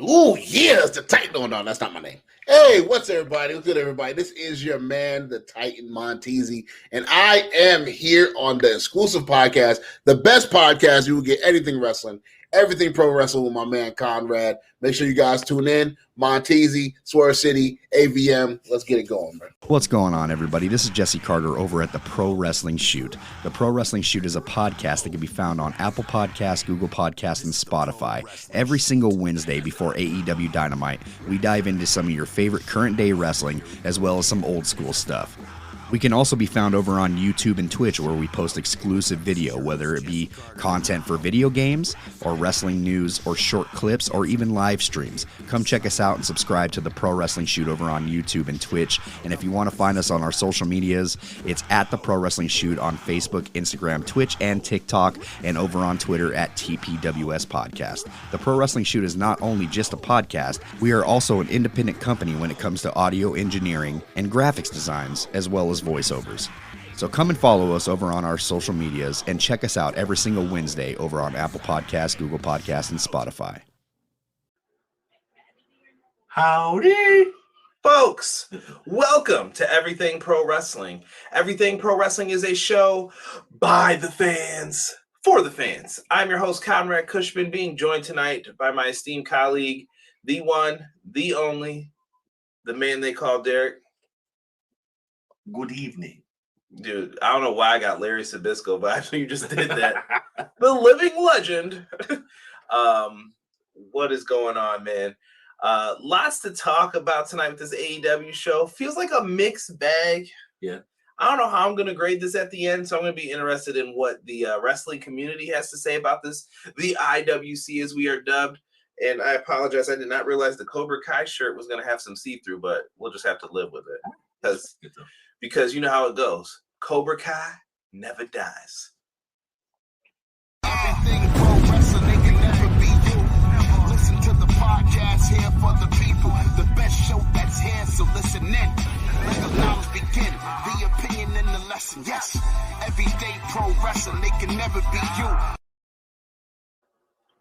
Ooh, yeah, it's the Titan. No, that's not my name. Hey, what's everybody? What's good, everybody? This is your man, the Titan Montezi, and I am here on the exclusive podcast, the best podcast. You will get anything wrestling, everything pro wrestling with my man Conrad. Make sure you guys tune in. Montezi, Swerve City, AVM. Let's get it going, man. What's going on, everybody? This is Jesse Carter over at the Pro Wrestling Shoot. The Pro Wrestling Shoot is a podcast that can be found on Apple Podcasts, Google Podcasts, and Spotify. Every single Wednesday before AEW Dynamite, we dive into some of your favorite current-day wrestling, as well as some old-school stuff. We can also be found over on YouTube and Twitch, where we post exclusive video, whether it be content for video games, or wrestling news, or short clips, or even live streams. Come check us out and subscribe to the Pro Wrestling Shoot over on YouTube and Twitch. And if you want to find us on our social medias, it's at the Pro Wrestling Shoot on Facebook, Instagram, Twitch, and TikTok, and over on Twitter at TPWS Podcast. The Pro Wrestling Shoot is not only just a podcast, we are also an independent company when it comes to audio engineering and graphics designs, as well as voiceovers. So come and follow us over on our social medias and check us out every single Wednesday over on Apple Podcasts, Google Podcasts, and Spotify. Howdy, folks. Welcome to Everything Pro Wrestling. Everything Pro Wrestling is a show by the fans, for the fans. I'm your host, Conrad Cushman, being joined tonight by my esteemed colleague, the one, the only, the man they call Derek. Good evening. Dude, I don't know why I got Larry Sabisco, but actually you just did that. The living legend. What is going on, man? Lots to talk about tonight with this AEW show. Feels like a mixed bag. Yeah. I don't know how I'm going to grade this at the end, so I'm going to be interested in what the wrestling community has to say about this. The IWC, as we are dubbed. And I apologize, I did not realize the Cobra Kai shirt was going to have some see-through, but we'll just have to live with it. Because you know how it goes. Cobra Kai never dies. Everything pro wrestling, they can never be you. Listen to the podcast here for the people. The best show that's here, so listen in. Let the knowledge begin. The opinion and the lesson. Yes, everyday pro wrestling, they can never be you.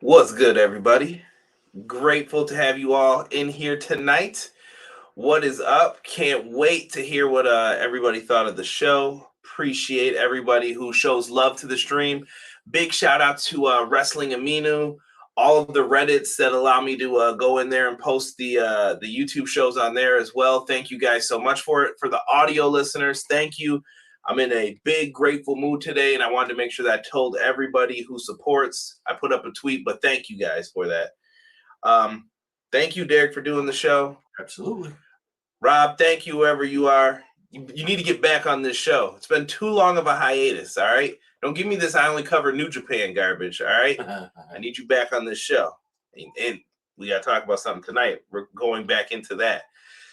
What's good, everybody? Grateful to have you all in here tonight. What is up? Can't wait to hear what everybody thought of the show. Appreciate everybody who shows love to the stream. Big shout out to Wrestling Aminu, all of the Reddits that allow me to go in there and post the YouTube shows on there as well. Thank you guys so much for it. For the audio listeners, thank you. I'm in a big grateful mood today, and I wanted to make sure that I told everybody who supports. I put up a tweet, but thank you guys for that. Thank you, Derek, for doing the show. Absolutely. Rob, thank you, whoever you are. You need to get back on this show. It's been too long of a hiatus, all right? Don't give me this I only cover New Japan garbage, all right? I need you back on this show. And we got to talk about something tonight. We're going back into that.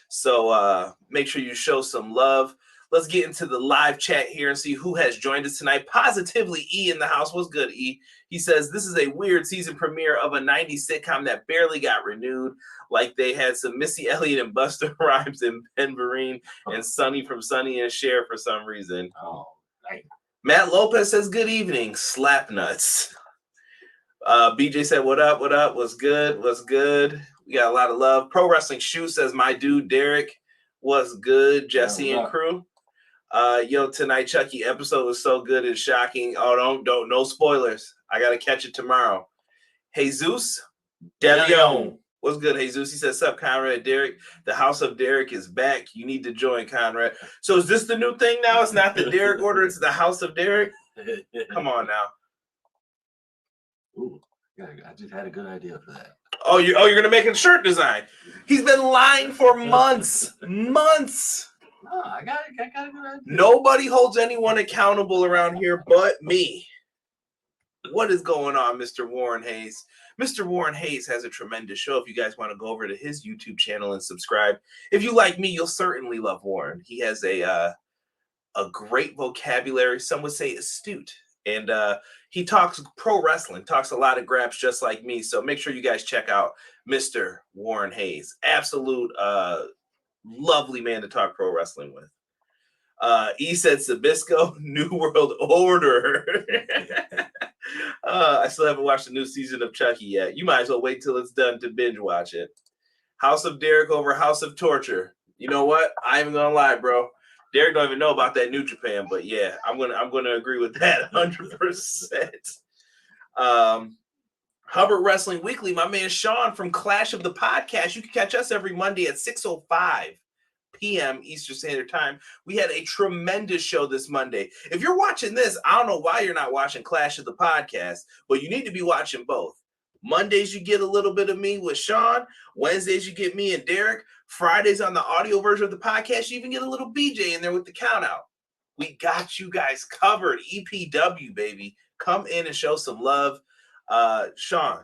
So make sure you show some love. Let's get into the live chat here and see who has joined us tonight. Positively, E in the house. What's good, E? He says, this is a weird season premiere of a 90s sitcom that barely got renewed. Like they had some Missy Elliott and Busta Rhymes and Ben Vereen and Sonny from Sonny and Cher for some reason. Oh, right. Matt Lopez says, good evening, slap nuts. BJ said, what up, what's good, We got a lot of love. Pro Wrestling Shoe says, my dude, Derek, what's good, Jesse and crew. Yo, tonight, Chucky episode was so good and shocking. Oh, don't, no spoilers. I got to catch it tomorrow. Jesus, Devion. What's good, Jesus? He says, sup, Conrad, Derek. The House of Derek is back. You need to join, Conrad. So is this the new thing now? It's not the Derek order, it's the House of Derek? Come on now. Ooh, yeah, I just had a good idea for that. Oh, you're going to make a shirt design. He's been lying for months. No, I got a good idea. Nobody holds anyone accountable around here but me. What is going on, Mr. Warren Hayes? Mr. Warren Hayes has a tremendous show. If you guys want to go over to his YouTube channel and subscribe. If you like me, you'll certainly love Warren. He has a great vocabulary. Some would say astute. And he talks pro wrestling, talks a lot of graps just like me. So make sure you guys check out Mr. Warren Hayes. Absolute lovely man to talk pro wrestling with. E said Sabisco, New World Order. I still haven't watched the new season of Chucky yet. You might as well wait till it's done to binge watch it. House of Derek over House of Torture. You know what? I ain't gonna lie, bro. Derek don't even know about that New Japan, but yeah, I'm gonna agree with that 100%. Hubbard Wrestling Weekly, my man Sean from Clash of the Podcast. You can catch us every Monday at 6:05 p.m. Eastern Standard Time. We had a tremendous show this Monday. If you're watching this, I don't know why you're not watching Clash of the Podcast, but you need to be watching both. Mondays, you get a little bit of me with Sean. Wednesdays, you get me and Derek. Fridays on the audio version of the podcast, you even get a little BJ in there with the count out. We got you guys covered. EPW, baby. Come in and show some love. Sean,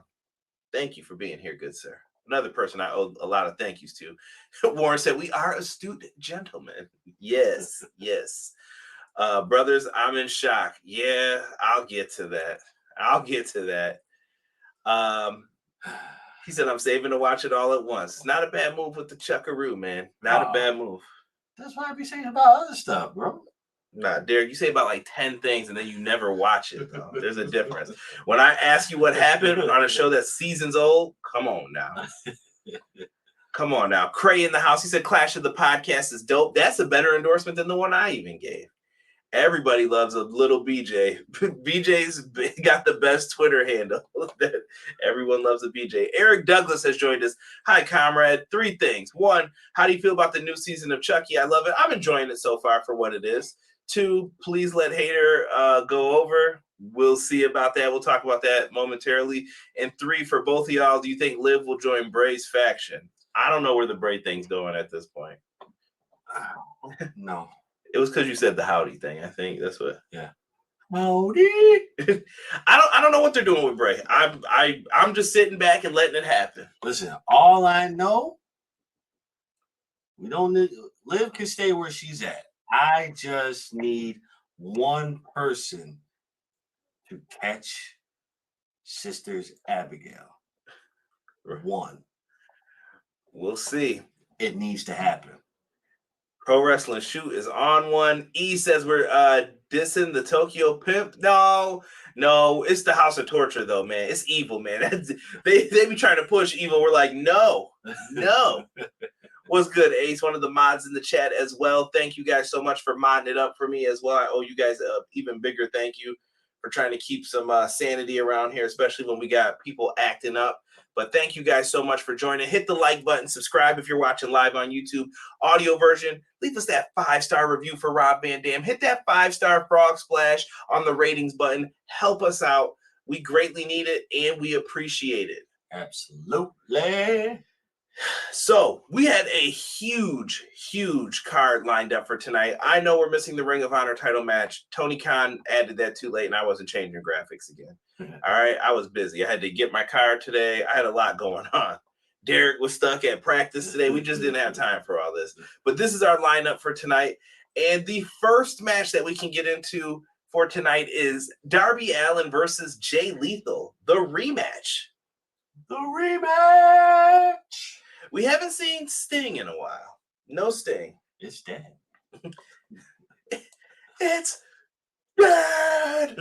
thank you for being here, good sir. Another person I owe a lot of thank yous to. Warren said, we are astute gentlemen. Yes, yes. Brothers, I'm in shock. Yeah, I'll get to that. He said, I'm saving to watch it all at once. It's not a bad move with the chuckaroo, man. Not a bad move. That's what I be saying about other stuff, bro. Nah, Derek, you say about like 10 things and then you never watch it, though. There's a difference. When I ask you what happened on a show that's seasons old, come on now. Come on now. Cray in the house. He said Clash of the Podcast is dope. That's a better endorsement than the one I even gave. Everybody loves a little BJ. BJ's got the best Twitter handle. Everyone loves a BJ. Eric Douglas has joined us. Hi, comrade. 3 things. 1, how do you feel about the new season of Chucky? I love it. I'm enjoying it so far for what it is. 2, please let Hater go over. We'll see about that. We'll talk about that momentarily. And 3, for both of y'all, do you think Liv will join Bray's faction? I don't know where the Bray thing's going at this point. No. It was because you said the howdy thing. I think that's what. Yeah. Howdy. I don't know what they're doing with Bray. I'm just sitting back and letting it happen. Listen, all I know, we don't need Liv can stay where she's at. I just need one person to catch Sisters Abigail. One. We'll see. It needs to happen. Pro Wrestling Shoot is on one. E says we're dissing the Tokyo Pimp. No, it's the House of Torture though, man. It's evil, man. They be trying to push evil. We're like, no. What's good, Ace? One of the mods in the chat as well. Thank you guys so much for modding it up for me as well. I owe you guys an even bigger thank you for trying to keep some sanity around here, especially when we got people acting up. But thank you guys so much for joining. Hit the like button, subscribe if you're watching live on YouTube. Audio version, leave us that 5-star review for Rob Van Dam. Hit that 5-star frog splash on the ratings button. Help us out. We greatly need it, and we appreciate it. Absolutely. So we had a huge card lined up for tonight. I know we're missing the Ring of Honor title match. Tony Khan added that too late, and I wasn't changing graphics again. All right, I was busy. I had to get my card today. I had a lot going on. Derek was stuck at practice today. We just didn't have time for all this. But this is our lineup for tonight. And the first match that we can get into for tonight is Darby Allin versus Jay Lethal, the rematch. The rematch. We haven't seen Sting in a while. No Sting. It's dead. It's bad.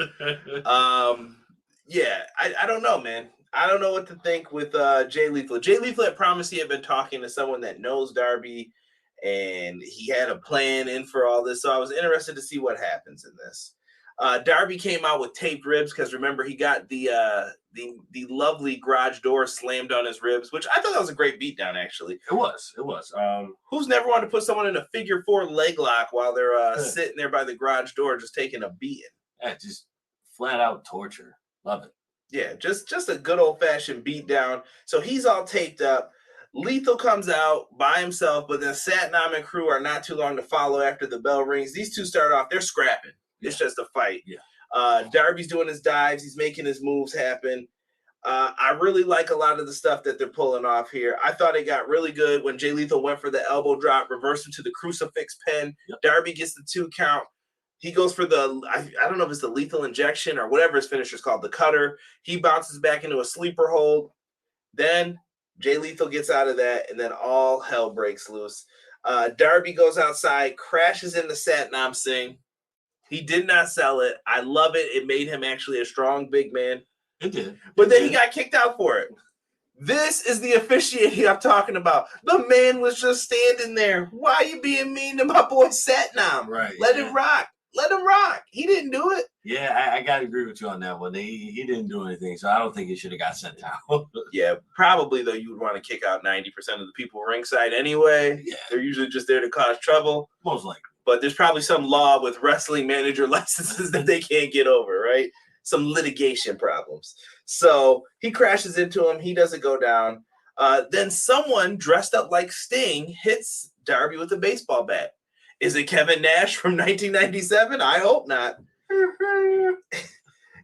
Yeah, I don't know, man. I don't know what to think with Jay Lethal. Jay Lethal had promised he had been talking to someone that knows Darby, and he had a plan in for all this. So I was interested to see what happens in this. Darby came out with taped ribs because remember he got the lovely garage door slammed on his ribs, which I thought that was a great beatdown. Actually, It was. who's never wanted to put someone in a figure 4 leg lock while they're sitting there by the garage door just taking a beating? Yeah, just flat out torture. Love it. Yeah, just a good old fashioned beatdown. So he's all taped up. Lethal comes out by himself, but then Satnam and crew are not too long to follow after the bell rings. These two start off, they're scrapping. It's just a fight. Yeah. Darby's doing his dives. He's making his moves happen. I really like a lot of the stuff that they're pulling off here. I thought it got really good when Jay Lethal went for the elbow drop, reversed into the crucifix pin. Yep. Darby gets the 2 count. He goes for the, I don't know if it's the lethal injection or whatever his finisher's called, the cutter. He bounces back into a sleeper hold. Then Jay Lethal gets out of that, and then all hell breaks loose. Darby goes outside, crashes into Satnam Singh. He did not sell it. I love it. It made him actually a strong big man. It did. But then he got kicked out for it. This is the officiating I'm talking about. The man was just standing there. Why are you being mean to my boy Satnam? Right. Let him rock. Let him rock. He didn't do it. Yeah, I got to agree with you on that one. He didn't do anything, so I don't think he should have got sent out. Yeah, probably, though, you would want to kick out 90% of the people ringside anyway. Yeah. They're usually just there to cause trouble. Most likely. But there's probably some law with wrestling manager licenses that they can't get over, right? Some litigation problems. So he crashes into him. He doesn't go down. Then someone dressed up like Sting hits Darby with a baseball bat. Is it Kevin Nash from 1997? I hope not.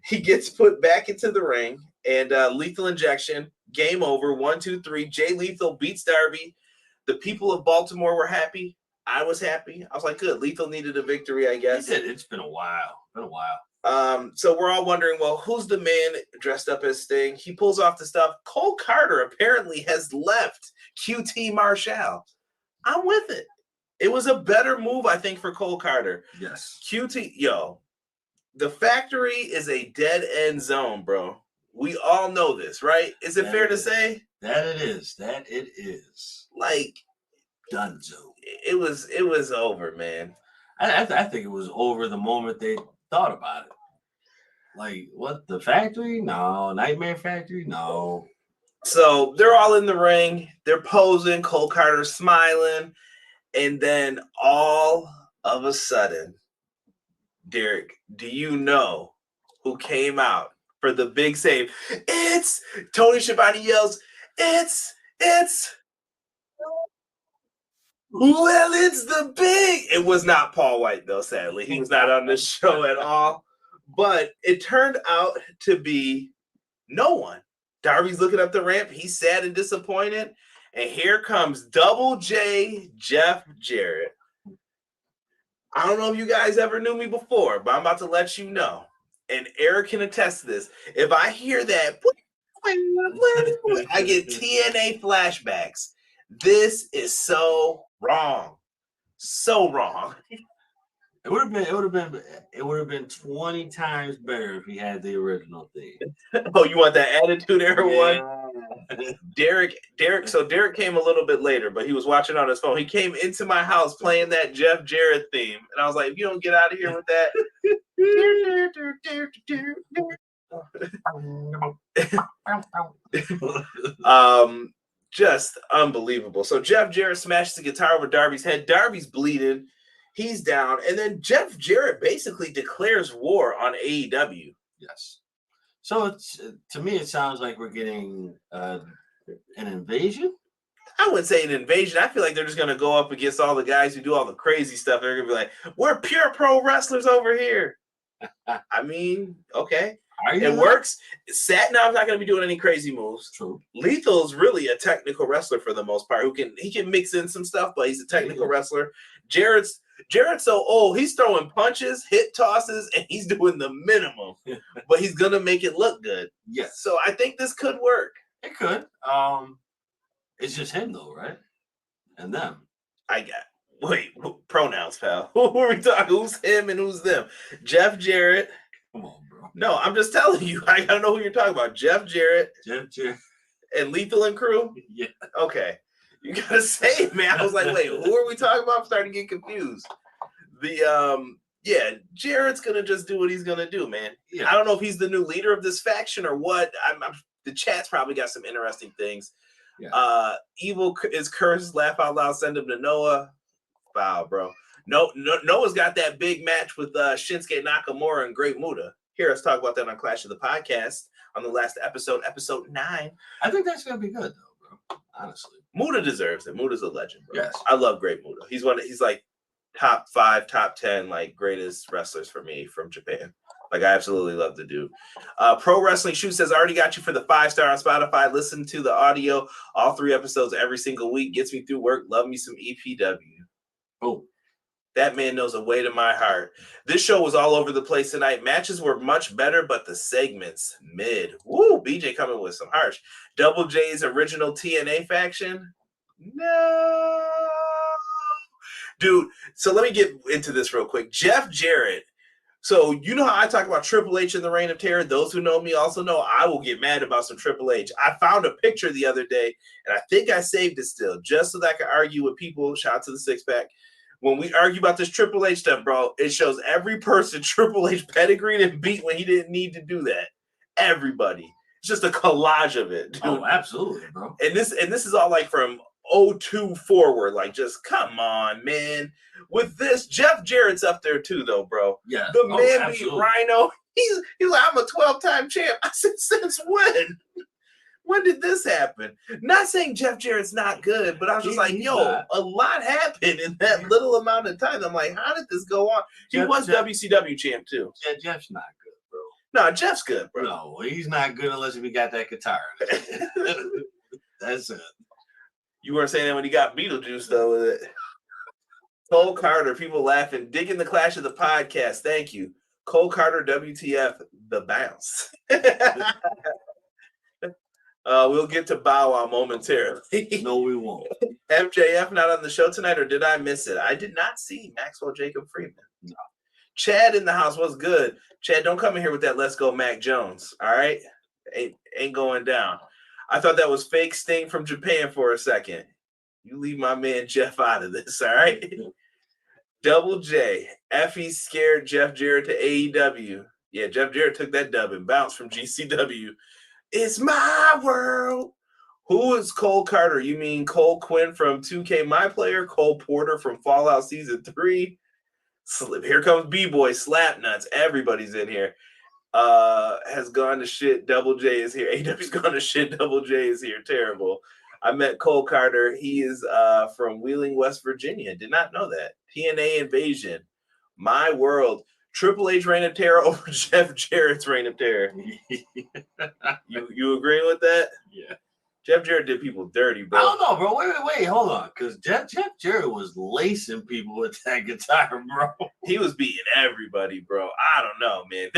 He gets put back into the ring and lethal injection. Game over. 1, 2, 3. Jay Lethal beats Darby. The people of Baltimore were happy. I was happy. I was like, good. Lethal needed a victory, I guess. It's been a while. So we're all wondering, well, who's the man dressed up as Sting? He pulls off the stuff. Cole Carter apparently has left QT Marshall. I'm with it. It was a better move, I think, for Cole Carter. Yes. QT, the factory is a dead end zone, bro. We all know this, right? Is it fair to say? That it is. Like, Dunzo. It was over, man. I think it was over the moment they thought about it. Like, what? The factory? No. Nightmare Factory? No. So they're all in the ring. They're posing. Cole Carter's smiling. And then all of a sudden, Derek, do you know who came out for the big save? It's Tony Schiavone yells, it's the big. It was not Paul White, though, sadly. He was not on this show at all. But it turned out to be no one. Darby's looking up the ramp. He's sad and disappointed. And here comes Double J Jeff Jarrett. I don't know if you guys ever knew me before, but I'm about to let you know. And Eric can attest to this. If I hear that, I get TNA flashbacks. This is so wrong. So wrong. It would have been 20 times better if he had the original theme. Oh, you want that Attitude Era one? Derek came a little bit later, but he was watching on his phone. He came into my house playing that Jeff Jarrett theme, and I was like, if you don't get out of here with that. Just unbelievable. So Jeff Jarrett smashes the guitar over Darby's head. Darby's bleeding. He's down. And then Jeff Jarrett basically declares war on AEW. Yes. So to me, it sounds like we're getting an invasion. I wouldn't say an invasion. I feel like they're just going to go up against all the guys who do all the crazy stuff. They're going to be like, we're pure pro wrestlers over here. I mean, okay. It works. Satnam's not going to be doing any crazy moves. True. Lethal's really a technical wrestler for the most part. He can mix in some stuff, but he's a technical wrestler. Jarrett's so old. He's throwing punches, hit tosses, and he's doing the minimum. But he's going to make it look good. Yes. So I think this could work. It could. It's just him though, right? And them. Wait, pronouns, pal. Who are we talking? Who's him and who's them? Jeff Jarrett. Come on, bro. No, I'm just telling you. I gotta know who you're talking about. Jeff Jarrett. And Lethal and Crew? Yeah. Okay. You gotta say it, man. I was like, wait, who are we talking about? I'm starting to get confused. Jarrett's gonna just do what he's gonna do, man. Yeah. I don't know if he's the new leader of this faction or what. The chat's probably got some interesting things. Yeah. Evil is cursed. Laugh out loud. Send him to Noah. Wow, bro. Noah's got that big match with Shinsuke Nakamura and Great Muta. Hear us talk about that on Clash of the Podcast on the last episode 9. I think that's gonna be good though, bro. Honestly, Muta deserves it. Muta's a legend, bro. Yes. I love Great Muta. He's like top 5, top 10, like greatest wrestlers for me from Japan. Like I absolutely love the dude. Pro Wrestling Shoe says, I already got you for the 5-star on Spotify. Listen to the audio, all 3 episodes every single week. Gets me through work. Love me some EPW. Oh, that man knows a way to my heart. This show was all over the place tonight. Matches were much better, but the segments mid. Woo, BJ coming with some harsh. Double J's original TNA faction. No. Dude, so let me get into this real quick. Jeff Jarrett So you know how I talk about Triple H in the Reign of Terror? Those who know me also know I will get mad about some Triple H. I found a picture the other day, and I think I saved it still, just so that I can argue with people. Shout out to the Six Pack. When we argue about this Triple H stuff, bro, it shows every person Triple H pedigreed and beat when he didn't need to do that. Everybody. It's just a collage of it, dude. Oh, absolutely, bro. And this is all like from 02 forward. Like, just come on, man. With this, Jeff Jarrett's up there too, though, bro. Yeah. The man absolutely. beat Rhino. He's like, I'm a 12-time champ. I said, since when? When did this happen? Not saying Jeff Jarrett's not good, but I was just like, yo, a lot happened in that little amount of time. I'm like, how did this go on? He was WCW champ too. Yeah, Jeff's not good, bro. No, Jeff's good, bro. No, he's not good unless he got that guitar. That's it. You weren't saying that when he got Beetlejuice, though, with it. Cole Carter, people laughing, digging the Clash of the Podcast. Thank you. Cole Carter, WTF, the bounce. We'll get to Bow Wow momentarily. No, we won't. MJF not on the show tonight, or did I miss it? I did not see Maxwell Jacob Freeman. No. Chad in the house was good. Chad, don't come in here with that Let's Go Mac Jones, all right? Ain't going down. I thought that was fake Sting from Japan for a second. You leave my man Jeff out of this, all right? Double J. Effie scared Jeff Jarrett to AEW. Yeah, Jeff Jarrett took that dub and bounced from GCW. It's my world. Who is Cole Carter? You mean Cole Quinn from 2K My Player? Cole Porter from Fallout Season 3? Here comes B-Boy, Slapnuts. Everybody's in here. Has gone to shit. Double J is here. AEW's gone to shit. Double J is here. Terrible. I met Cole Carter. He is from Wheeling, West Virginia. Did not know that. TNA Invasion. My world. Triple H Reign of Terror over Jeff Jarrett's Reign of Terror. You agreeing with that? Yeah. Jeff Jarrett did people dirty, bro. I don't know, bro. Wait, hold on. Because Jeff Jarrett was lacing people with that guitar, bro. He was beating everybody, bro. I don't know, man.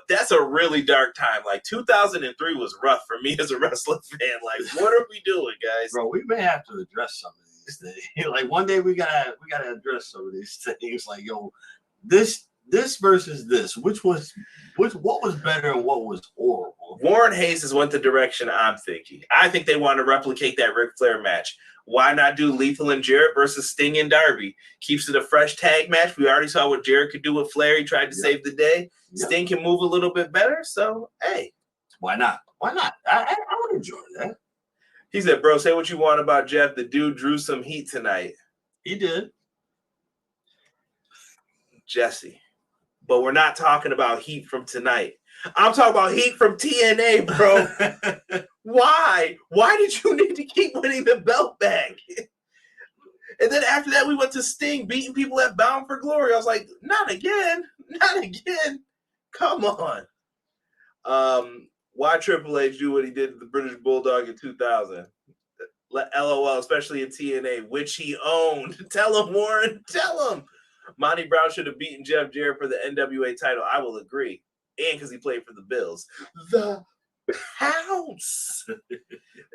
That's a really dark time. Like 2003 was rough for me as a wrestling fan. Like, what are we doing, guys? Bro, we may have to address some of these things. Like one day we gotta address some of these things. Like, yo, this versus this. What was better and what was horrible? Warren Hayes has went the direction I'm thinking. I think they want to replicate that Ric Flair match. Why not do Lethal and Jarrett versus Sting and Darby? Keeps it a fresh tag match. We already saw what Jarrett could do with Flair. He tried to save the day. Sting can move a little bit better. So, hey. Why not? I would enjoy that. He said, bro, say what you want about Jeff. The dude drew some heat tonight. He did. Jesse. But we're not talking about heat from tonight. I'm talking about heat from TNA, bro. Why? Why did you need to keep winning the belt back? And then after that, we went to Sting beating people at Bound for Glory. I was like, not again. Not again. Come on. Why Triple H do what he did to the British Bulldog in 2000? LOL, especially in TNA, which he owned. Tell him, Warren. Tell him. Monty Brown should have beaten Jeff Jarrett for the NWA title. I will agree. And because he played for the Bills. The House.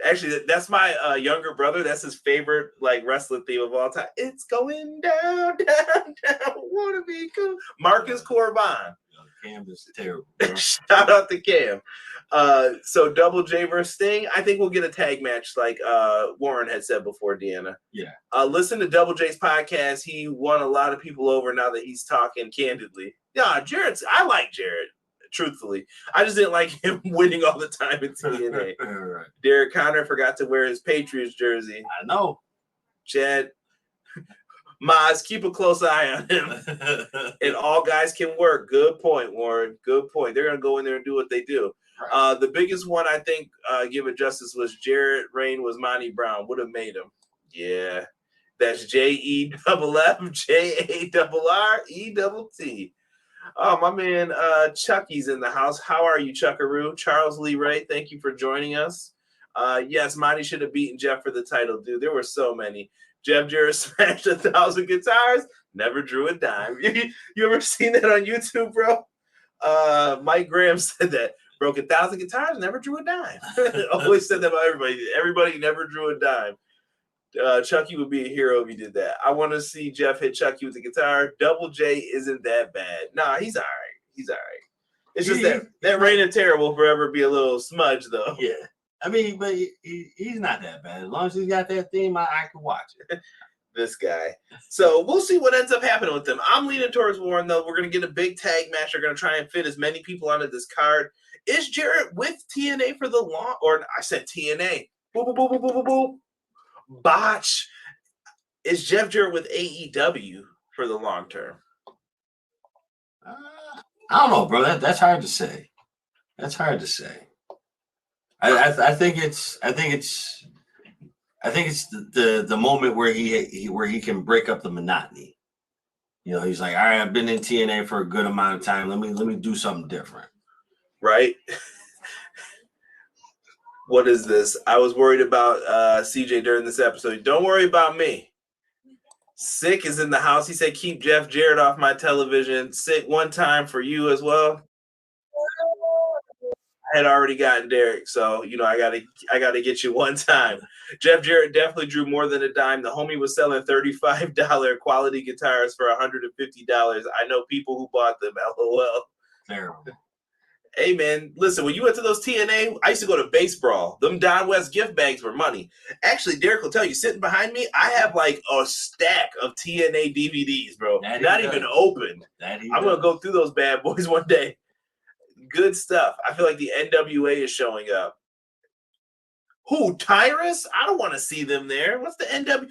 Actually, that's my younger brother. That's his favorite wrestling theme of all time. It's going down, down, down. Wanna be cool. Marcus Corban. Cam is terrible. Bro. Shout out to Cam. So Double J versus Sting. I think we'll get a tag match like Warren had said before, Deanna. Yeah. Listen to Double J's podcast. He won a lot of people over now that he's talking candidly. Yeah, I like Jarrett, truthfully. I just didn't like him winning all the time in TNA. Right. Derek Connor forgot to wear his Patriots jersey. I know. Chad. Maz, keep a close eye on him. And all guys can work. Good point, Warren. Good point. They're going to go in there and do what they do. Right. The biggest one, I think, give it justice, was Jarrett Reign was Monty Brown. Would have made him. Yeah. That's JEFF, JARRETT. Oh, my man Chucky's in the house. How are you, Chuckaroo? Charles Lee Ray, thank you for joining us. Yes, Monty should have beaten Jeff for the title, dude. There were so many. Jeff Jarrett smashed 1,000 guitars, never drew a dime. You ever seen that on YouTube, bro? Mike Graham said that. Broke 1,000 guitars, never drew a dime. Always said that about everybody. Everybody never drew a dime. Chucky would be a hero if he did that. I want to see Jeff hit Chucky with the guitar. Double J isn't that bad. Nah, he's all right. He's all right. It's just that Reign and Terror will forever be a little smudge, though. Yeah. I mean, but he's not that bad. As long as he's got that theme, I can watch it. This guy. So we'll see what ends up happening with them. I'm leaning towards Warren, though. We're going to get a big tag match. They're going to try and fit as many people onto this card. Is Jarrett with TNA for the long? Or I said TNA. Boop, boop, boop, boop, boop, boop, boop. Botch. Is Jeff Jarrett with AEW for the long term? I don't know, bro. That's hard to say. That's hard to say. I think it's the moment where he can break up the monotony. You know, he's like, all right, I've been in TNA for a good amount of time. Let me do something different. Right. What is this? I was worried about CJ during this episode. Don't worry about me. Sick is in the house. He said, keep Jeff Jarrett off my television. Sick, one time for you as well. I had already gotten Derek, so you know I gotta get you one time. Jeff Jarrett definitely drew more than a dime. The homie was selling $35 quality guitars for $150. I know people who bought them. LOL. Terrible. Hey man, listen, when you went to those TNA, I used to go to Base Brawl. Them Don West gift bags were money. Actually, Derek will tell you, sitting behind me, I have like a stack of TNA DVDs, bro. Not even opened. I'm gonna go through those bad boys one day. Good stuff. I feel like the NWA is showing up. Who, Tyrus? I don't want to see them there. What's the NW?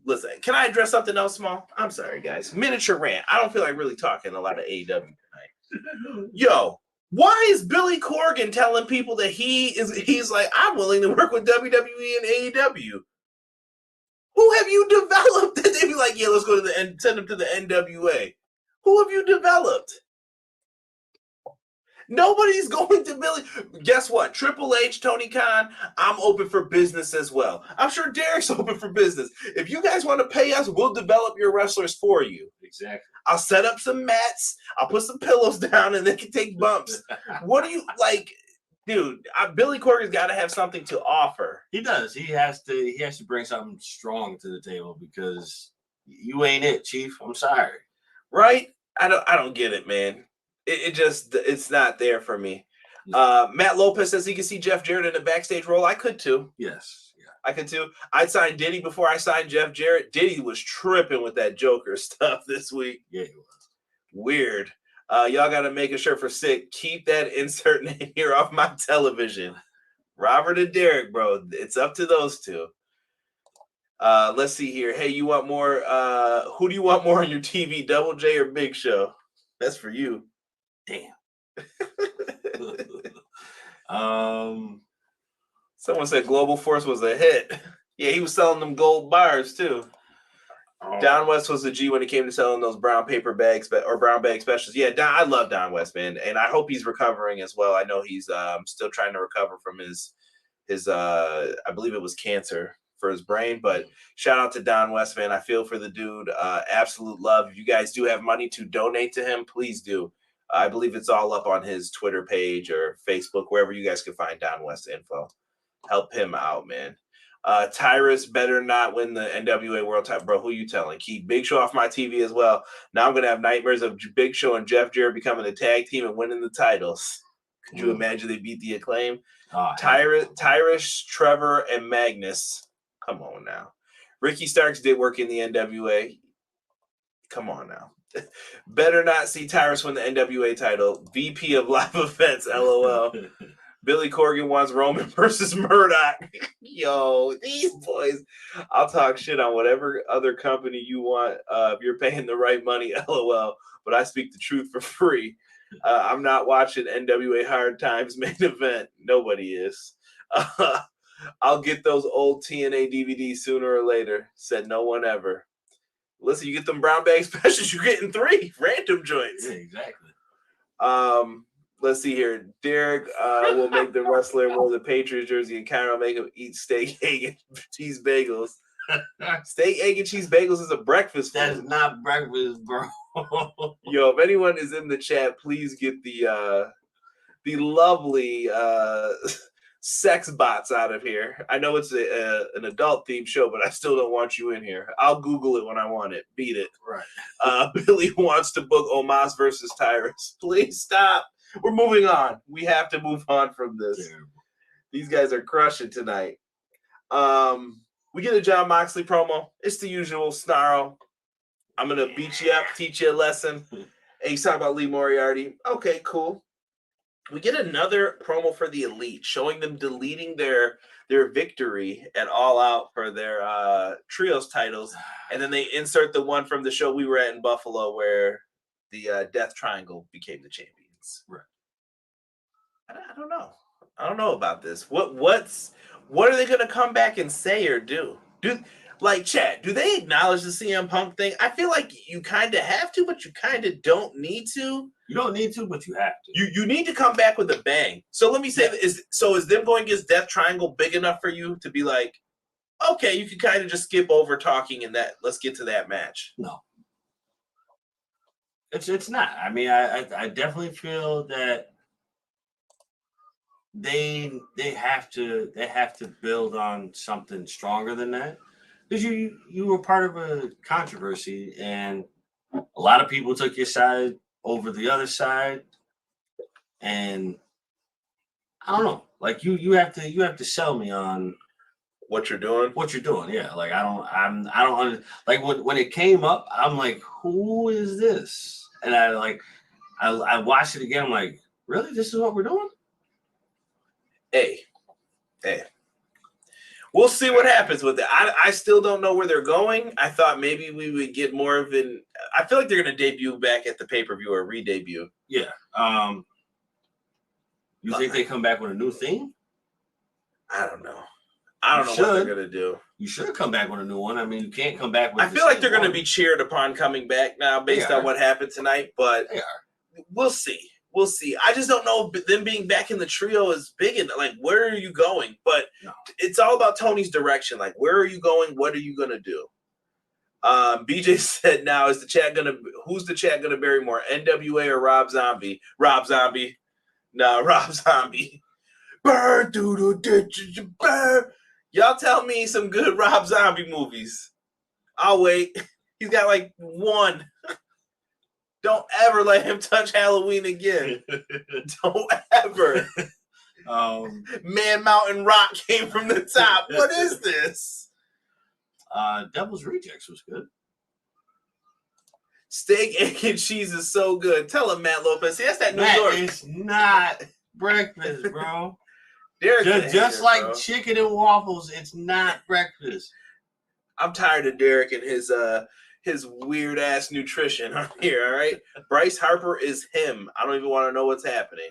Listen, can I address something else small? I'm sorry, guys. Miniature rant. I don't feel like really talking a lot of AEW tonight. Yo, why is Billy Corgan telling people that he's like, I'm willing to work with WWE and AEW? Who have you developed that they be like, yeah, let's go to the end, send them to the NWA? Who have you developed? Nobody's going to Billy. Guess what? Triple H, Tony Khan, I'm open for business as well. I'm sure Derek's open for business. If you guys want to pay us, we'll develop your wrestlers for you. Exactly. I'll set up some mats. I'll put some pillows down and they can take bumps. What do you like? Dude, Billy Corgan's got to have something to offer. He does. He has to bring something strong to the table because you ain't it, Chief. I'm sorry. Right? I don't get it, man. It's not there for me. Matt Lopez says he can see Jeff Jarrett in a backstage role. I could too. Yes. Yeah. I could too. I'd sign Diddy before I signed Jeff Jarrett. Diddy was tripping with that Joker stuff this week. Yeah, he was. Weird. Y'all got to make a shirt for Sick. Keep that insert name here off my television. Robert and Derek, bro. It's up to those two. Let's see here. Hey, you want more? Who do you want more on your TV, Double J or Big Show? That's for you. Damn. Someone said Global Force was a hit. Yeah, he was selling them gold bars too. Don West was a G when it came to selling those brown paper bags or brown bag specials. Yeah, I love Don West, man, and I hope he's recovering as well. I know he's still trying to recover from his I believe it was cancer for his brain, but shout out to Don West, man. I feel for the dude. Absolute love. If you guys do have money to donate to him, please do. I believe it's all up on his Twitter page or Facebook, wherever you guys can find Don West info. Help him out, man. Tyrus better not win the NWA World Title. Bro, who you telling? Keep Big Show off my TV as well. Now I'm going to have nightmares of Big Show and Jeff Jarrett becoming a tag team and winning the titles. Could you imagine they beat the Acclaim? Tyrus, Trevor, and Magnus. Come on now. Ricky Starks did work in the NWA. Come on now. Better not see Tyrus win the NWA title. VP of Live Events, LOL. Billy Corgan wants Roman versus Murdoch. Yo, these boys. I'll talk shit on whatever other company you want if you're paying the right money, LOL. But I speak the truth for free. I'm not watching NWA Hard Times main event. Nobody is. I'll get those old TNA DVDs sooner or later. Said no one ever. Listen, you get them brown bag specials, you're getting 3 random joints. Yeah, exactly. Let's see here. Derek will make the wrestler wear the Patriots jersey, and Kyron will make him eat steak, egg, and cheese bagels. Steak, egg, and cheese bagels is a breakfast food. That's not breakfast, bro. Yo, if anyone is in the chat, please get the lovely sex bots out of here. I know it's an adult themed show, but I still don't want you in here. I'll Google it when I want it. Beat it. Right. Billy wants to book Omos versus Tyrus. Please stop. We're moving on. We have to move on from this. Terrible. These guys are crushing tonight. We get a Jon Moxley promo. It's the usual snarl. I'm going to beat you up, teach you a lesson. And he's talking about Lee Moriarty. Okay, cool. We get another promo for the Elite, showing them deleting their victory at All Out for their trios titles. And then they insert the one from the show we were at in Buffalo where the Death Triangle became the champions. Right. I don't know. I don't know about this. What are they going to come back and say or do? Like, Chad, do they acknowledge the CM Punk thing? I feel like you kind of have to, but you kind of don't need to. You don't need to, but you have to. You need to come back with a bang. So let me say, is them going against Death Triangle big enough for you to be like, okay, you can kind of just skip over talking and that let's get to that match? No. It's not. I mean, I definitely feel that they have to build on something stronger than that. Because you were part of a controversy and a lot of people took your side over the other side. And I don't know. Like you have to sell me on what you're doing. Yeah. Like I don't like when it came up, I'm like, who is this? And I watched it again. I'm like, really? This is what we're doing? Hey. We'll see what happens with it. I still don't know where they're going. I thought maybe we would get more of an. I feel like they're going to debut back at the pay-per-view or re-debut. Yeah. You think they come back with a new theme? I don't know. I don't know what they're going to do. You should come back with a new one. I mean, you can't come back with. I feel like they're going to be cheered upon coming back now based on what happened tonight, but we'll see. We'll see. I just don't know if them being back in the trio is big enough. Like, where are you going? But it's all about Tony's direction. Like, where are you going? What are you going to do? BJ said, now, who's the chat going to bury more, NWA or Rob Zombie? Rob Zombie. No, Rob Zombie. Burn through the ditches, burn. Y'all tell me some good Rob Zombie movies. I'll wait. He's got like one. Don't ever let him touch Halloween again. Don't ever. Man Mountain Rock came from the top. What is this? Devil's Rejects was good. Steak, egg, and cheese is so good. Tell him, Matt Lopez. See, that's that New York. It's not breakfast, bro. Just like bro. Chicken and waffles, it's not breakfast. I'm tired of Derek and his weird ass nutrition on here. All right, Bryce Harper is him. I don't even want to know what's happening.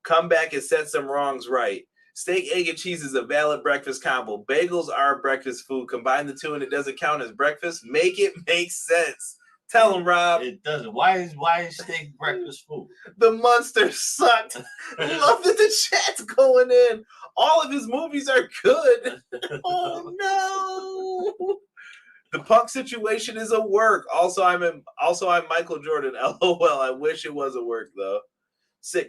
Come back and set some wrongs right. Steak, egg, and cheese is a valid breakfast combo. Bagels are breakfast food. Combine the two and it doesn't count as breakfast. Make it make sense. Tell him, Rob. It doesn't. Why is steak breakfast food? The Monster sucked. Love that the chat's going in. All of his movies are good. Oh no. The Punk situation is a work. Also, I'm Michael Jordan. LOL. I wish it was a work though.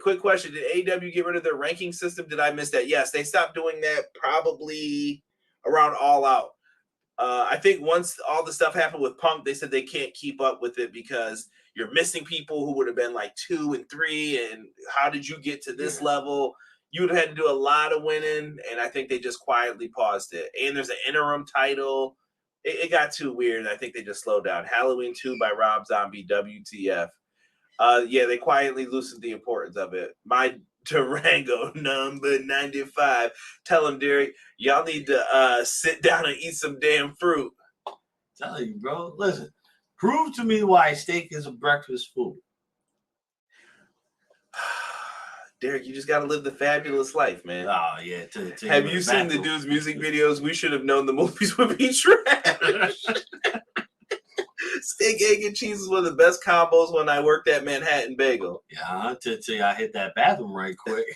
Quick question: did AEW get rid of their ranking system? Did I miss that? Yes, they stopped doing that probably around All Out. I think once all the stuff happened with Punk, they said they can't keep up with it because you're missing people who would have been like 2 and 3. And how did you get to this level? You would have had to do a lot of winning, and I think they just quietly paused it. And there's an interim title. It got too weird. I think they just slowed down. Halloween 2 by Rob Zombie, WTF. They quietly loosened the importance of it. My Durango number 95. Tell him, Derek, y'all need to sit down and eat some damn fruit. Tell you, bro. Listen, prove to me why steak is a breakfast food. Derek, you just got to live the fabulous life, man. Oh, yeah. Have you seen the dude's music videos? We should have known the movies would be trash. Steak, egg, and cheese is one of the best combos when I worked at Manhattan Bagel. Yeah, till I hit that bathroom right quick.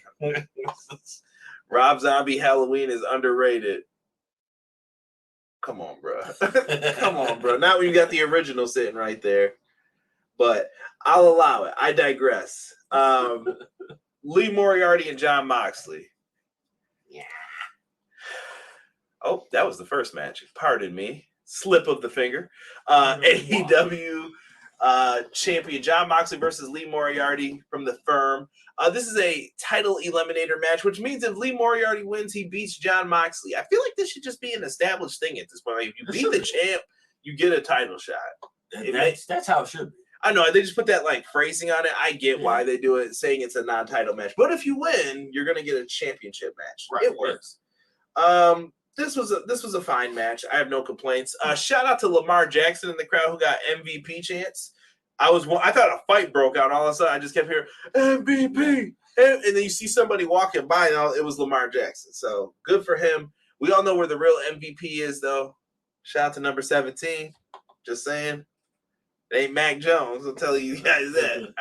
Rob Zombie Halloween is underrated. Come on, bro. Come on, bro. Not when you got the original sitting right there. But I'll allow it. I digress. Lee Moriarty and Jon Moxley. Yeah. Oh, that was the first match. Pardon me. Slip of the finger. AEW champion Jon Moxley versus Lee Moriarty from the Firm. This is a title eliminator match, which means if Lee Moriarty wins, he beats Jon Moxley. I feel like this should just be an established thing at this point. Like, if you beat the champ, you get a title shot. That's how it should be. I know they just put that like phrasing on it. I get why they do it, saying it's a non-title match. But if you win, you're gonna get a championship match. Right. It works. This was a fine match. I have no complaints. Shout out to Lamar Jackson in the crowd who got MVP chants. I thought a fight broke out. All of a sudden, I just kept hearing MVP, and then you see somebody walking by, and it was Lamar Jackson. So good for him. We all know where the real MVP is, though. Shout out to number 17. Just saying, it ain't Mac Jones. I'll tell you guys that.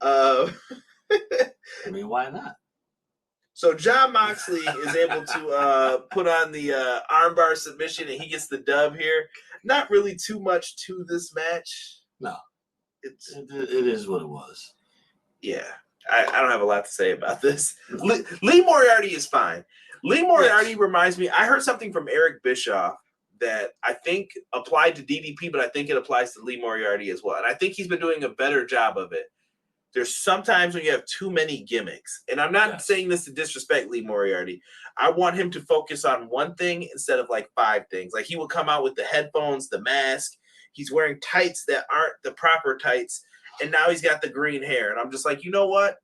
All right. I mean, why not? So Jon Moxley is able to put on the armbar submission, and he gets the dub here. Not really too much to this match. No, it is what it was. Yeah, I don't have a lot to say about this. Lee Moriarty is fine. Lee Moriarty reminds me. I heard something from Eric Bischoff that I think applied to DDP, but I think it applies to Lee Moriarty as well. And I think he's been doing a better job of it. There's sometimes when you have too many gimmicks, and I'm not saying this to disrespect Lee Moriarty. I want him to focus on one thing instead of like 5 things. Like he will come out with the headphones, the mask. He's wearing tights that aren't the proper tights, and now he's got the green hair. And I'm just like, you know what?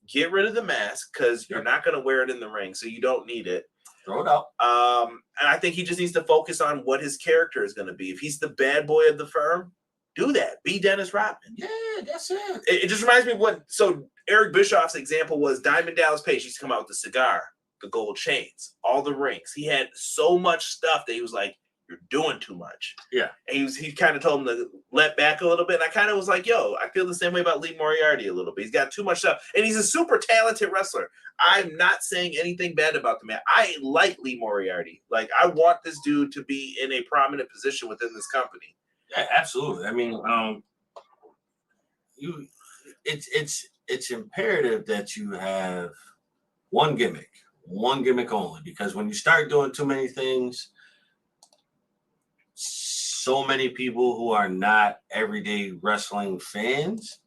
Get rid of the mask because you're not going to wear it in the ring, so you don't need it. Throw it out. And I think he just needs to focus on what his character is going to be. If he's the bad boy of the Firm, do that. Be Dennis Rodman. Yeah, that's it. It just reminds me of what. So Eric Bischoff's example was Diamond Dallas Page used to come out with the cigar, the gold chains, all the rings. He had so much stuff that he was like, "You're doing too much." Yeah. And he kind of told him to let back a little bit. And I kind of was like, "Yo, I feel the same way about Lee Moriarty a little bit. He's got too much stuff, and he's a super talented wrestler. I'm not saying anything bad about the man. I like Lee Moriarty. Like, I want this dude to be in a prominent position within this company." Yeah, absolutely. I mean, it's imperative that you have one gimmick only, because when you start doing too many things, so many people who are not everyday wrestling fans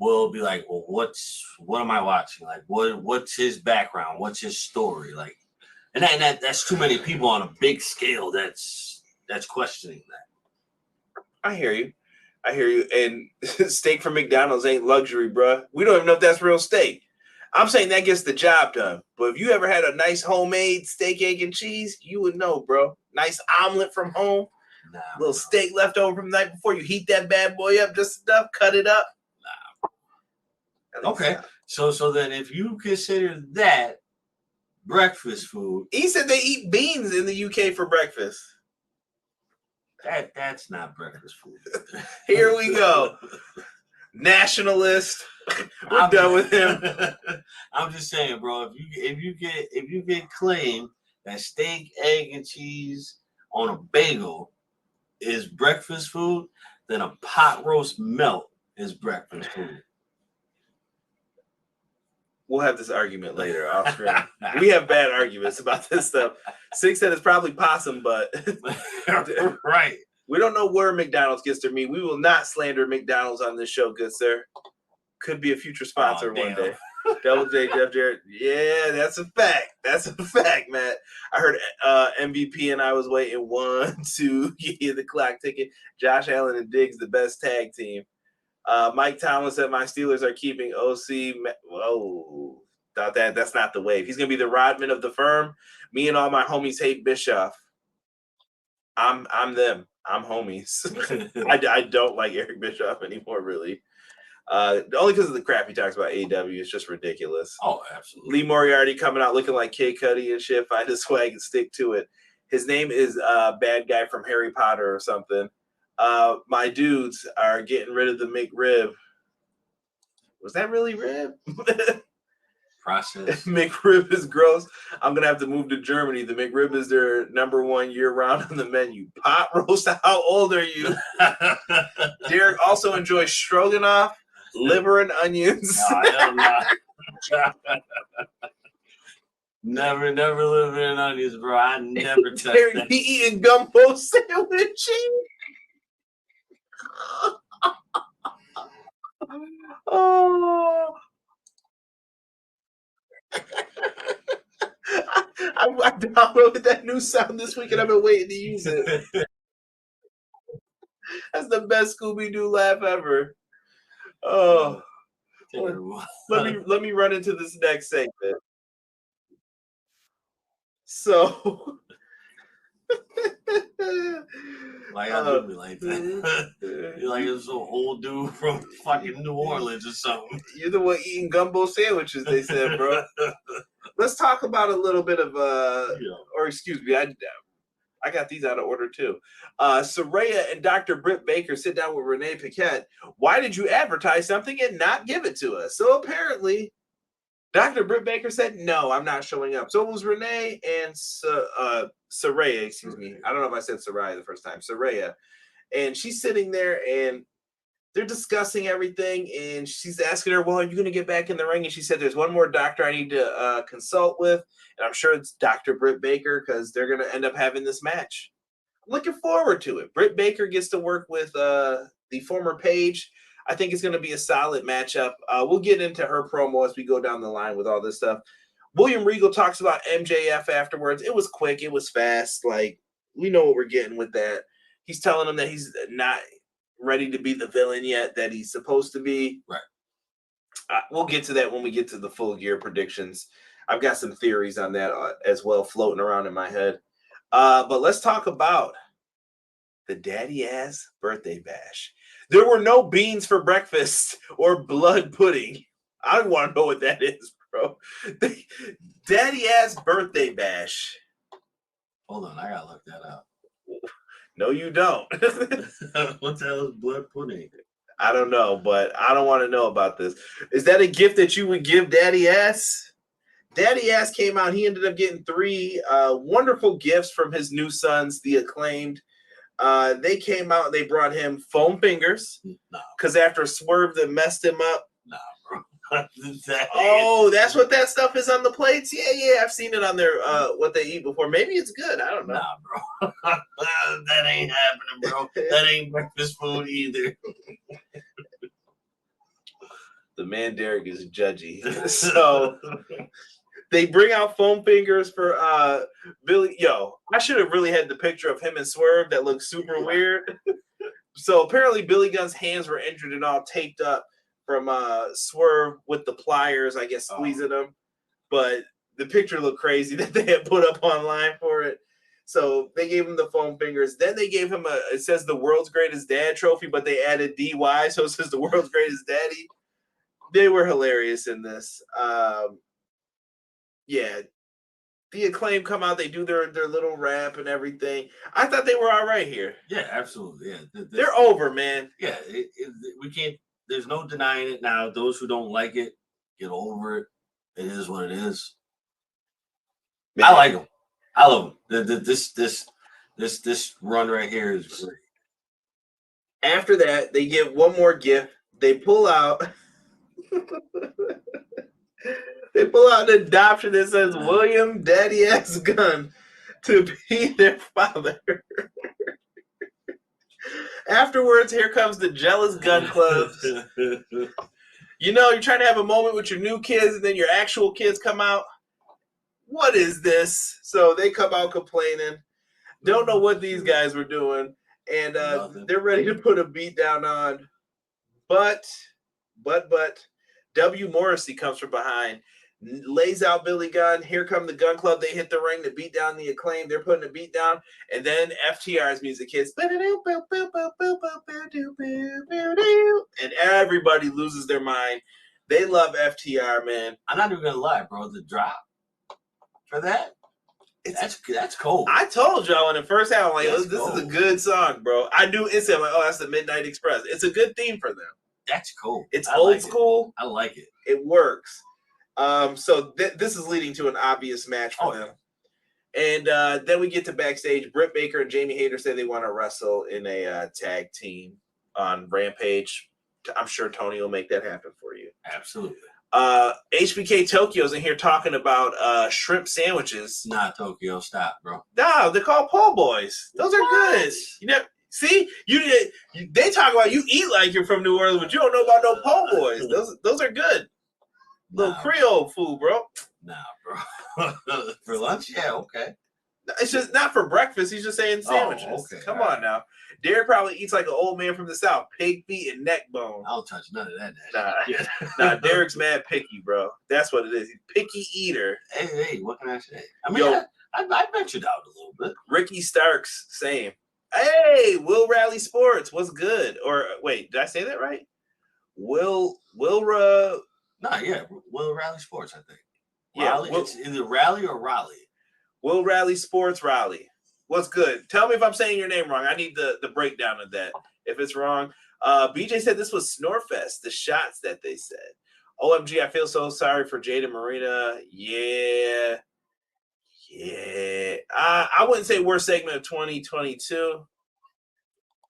will be like, well, what am I watching? Like, what's his background? What's his story? Like, and that's too many people on a big scale that's questioning that. I hear you. And steak from McDonald's ain't luxury, bruh. We don't even know if that's real steak. I'm saying that gets the job done. But if you ever had a nice homemade steak, egg, and cheese, you would know, bro. Nice omelet from home. Little steak left over from the night before. You heat that bad boy up just enough, cut it up. Okay. So then if you consider that breakfast food. He said they eat beans in the UK for breakfast. That's not breakfast food. Here we go. Nationalist. We're done with him. I'm just saying, bro, if you get claimed that steak, egg, and cheese on a bagel is breakfast food, then a pot roast melt is breakfast food. We'll have this argument later off screen. We have bad arguments about this stuff. Six said it's probably possum, but right. We don't know where McDonald's gets their meat. We will not slander McDonald's on this show, good sir. Could be a future sponsor one day. Double J, Jeff Jarrett. Yeah, that's a fact. That's a fact, Matt. I heard MVP and I was waiting 1, 2, get the clock ticking. Josh Allen and Diggs, the best tag team. Mike Tomlin said my Steelers are keeping OC. Oh, thought that's not the wave. He's gonna be the Rodman of the Firm. Me and all my homies hate Bischoff. I'm them. I'm homies. I don't like Eric Bischoff anymore, really. Only because of the crap he talks about AEW. It's just ridiculous. Oh, absolutely. Lee Moriarty coming out looking like Kid Cudi and shit. Find his swag and stick to it. His name is Bad Guy from Harry Potter or something. My dudes are getting rid of the McRib. Was that really rib? Process. McRib is gross. I'm gonna have to move to Germany. The McRib is their #1 year-round on the menu. Pot roast. How old are you? Derek also enjoys stroganoff, liver, and onions. No, Never live in onions, bro. I never touched that. He eating gumbo sandwiches. Oh. I downloaded that new sound this week and I've been waiting to use it. That's the best Scooby-Doo laugh ever. Oh, let me run into this next segment. So, like I do me like that. You're like it's some old dude from fucking New Orleans or something. You're the one eating gumbo sandwiches, they said, bro. Let's talk about a little bit of or excuse me, I got these out of order too. Saraya and Dr. Britt Baker sit down with Renee Paquette. Why did you advertise something and not give it to us? So apparently, Dr. Britt Baker said, no, I'm not showing up. So it was Renee and Saraya, excuse me. I don't know if I said Saraya the first time. Saraya. And she's sitting there and they're discussing everything. And she's asking her, well, are you going to get back in the ring? And she said, there's one more doctor I need to consult with. And I'm sure it's Dr. Britt Baker because they're going to end up having this match. I'm looking forward to it. Britt Baker gets to work with the former Paige. I think it's going to be a solid matchup. We'll get into her promo as we go down the line with all this stuff. William Regal talks about MJF afterwards. It was quick. It was fast. Like, we know what we're getting with that. He's telling him that he's not ready to be the villain yet that he's supposed to be. Right. We'll get to that when we get to the full gear predictions. I've got some theories on that as well floating around in my head. But let's talk about the daddy-ass birthday bash. There were no beans for breakfast or blood pudding. I don't want to know what that is, bro. Daddy-ass birthday bash. Hold on, I gotta look that up. No, you don't. What the hell is blood pudding? I don't know, but I don't want to know about this. Is that a gift that you would give Daddy Ass? Daddy Ass came out. He ended up getting 3 wonderful gifts from his new sons, the Acclaimed. They came out and they brought him foam fingers. Because after Swerve that messed him up. Nah, bro. Oh, that's what that stuff is on the plates? Yeah. I've seen it on their what they eat before. Maybe it's good. I don't know. Nah, bro. That ain't happening, bro. That ain't breakfast food either. The man Derek is judgy. So they bring out foam fingers for Billy. Yo, I should have really had the picture of him and Swerve that looks super weird. So apparently Billy Gunn's hands were injured and all taped up from Swerve with the pliers, I guess, squeezing them. But the picture looked crazy that they had put up online for it. So they gave him the foam fingers. Then they gave him it says the world's greatest dad trophy, but they added DY, so it says the world's greatest daddy. They were hilarious in this. Yeah. The Acclaim come out, they do their little rap and everything. I thought they were all right here. Yeah, absolutely. Yeah, they're over, man. Yeah, we can't. There's no denying it now. Those who don't like it, get over it. It is what it is. Man. I like them. I love them. This run right here is great. After that, they give one more gift. They pull out. They pull out an adoption that says William Daddy Ass Gunn to be their father. Afterwards, here comes the jealous gun clubs. You know, you're trying to have a moment with your new kids, and then your actual kids come out. What is this? So they come out complaining. Don't know what these guys were doing. And they're ready to put a beat down on. But W. Morrissey comes from behind, lays out Billy Gunn. Here come the Gun Club. They hit the ring to beat down the Acclaim. They're putting a beat down. And then FTR's music hits. And everybody loses their mind. They love FTR, man. I'm not even going to lie, bro. The drop for that, that's cold. I told y'all in the first half, I'm like, this is a good song, bro. I knew instantly, like, oh, that's the Midnight Express. It's a good theme for them. That's cool. It's old school. I like it. It works. So this is leading to an obvious match for them. And then we get to backstage. Britt Baker and Jamie Hayter say they want to wrestle in a tag team on Rampage. I'm sure Tony will make that happen for you. Absolutely. HBK Tokyo's in here talking about shrimp sandwiches. Nah, Tokyo, stop, bro. No, they're called po' boys. Those are good. You know, see, they talk about you eat like you're from New Orleans, but you don't know about no po' boys. Those are good. Little Creole food, bro. Nah, bro. For lunch, yeah, okay. It's just not for breakfast. He's just saying sandwiches. Oh, okay. Come on now. Derek probably eats like an old man from the South. Pig feet and neck bone. I don't touch none of that. Nah, Derek's mad picky, bro. That's what it is. He's picky eater. Hey, what can I say? I mean, I ventured out a little bit. Ricky Starks, same. Hey, Will Rally Sports, what's good? Or wait, did I say that right? Will Rally Sports, I think. Yeah, Raleigh, it's either Rally or Raleigh. Will Rally Sports, Raleigh. What's good? Tell me if I'm saying your name wrong. I need the breakdown of that. If it's wrong. BJ said this was Snorefest, the shots that they said. OMG, I feel so sorry for Jade and Marina. Yeah. I wouldn't say worst segment of 2022.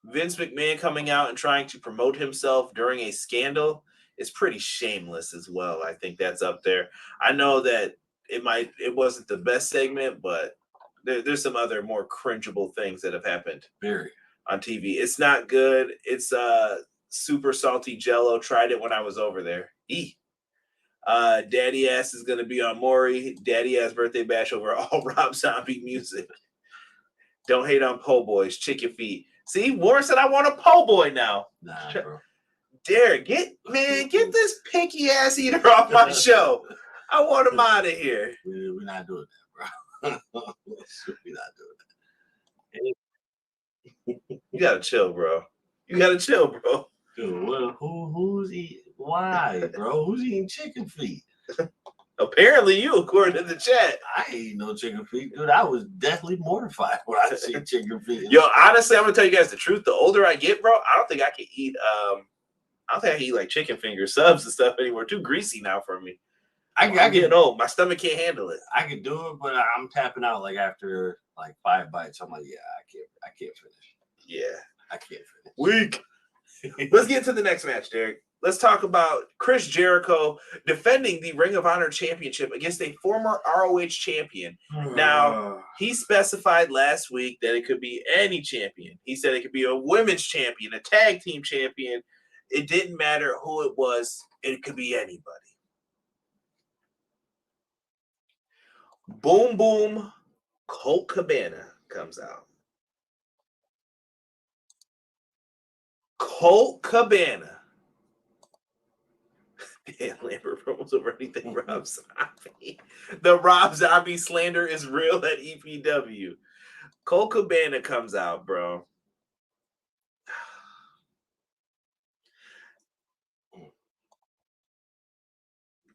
Vince McMahon coming out and trying to promote himself during a scandal is pretty shameless as well. I think that's up there. I know that it wasn't the best segment, but there's some other more cringeable things that have happened on TV. It's not good. It's super salty Jello. Tried it when I was over there. Daddy Ass is going to be on Maury. Daddy Ass birthday bash over all Rob Zombie music. Don't hate on po' boys. Chick your feet. See, Warren said I want a po' boy now. Nah, bro. Derek, get this picky ass eater off my show. I want him out of here. We're not doing that, bro. We're not doing that. You gotta chill, bro. Dude, well, who's eating? Why, bro? Who's eating chicken feet? Apparently you, according to the chat. I ain't no chicken feet, dude. I was definitely mortified when I see chicken feet. Yo, honestly, I'm gonna tell you guys the truth. The older I get, bro, I don't think I can eat. I don't think I can eat like chicken finger subs and stuff anymore. Too greasy now for me. I'm getting old. My stomach can't handle it. I can do it, but I'm tapping out like after like 5 bites. I'm like, yeah, I can't finish. Yeah, I can't finish. Weak. Let's get to the next match, Derek. Let's talk about Chris Jericho defending the Ring of Honor Championship against a former ROH champion. Now, he specified last week that it could be any champion. He said it could be a women's champion, a tag team champion. It didn't matter who it was. It could be anybody. Boom, boom. Colt Cabana comes out. Colt Cabana. Dan Lambert promos over anything Rob Zombie. The Rob Zombie slander is real at EPW. Colt Cabana comes out, bro.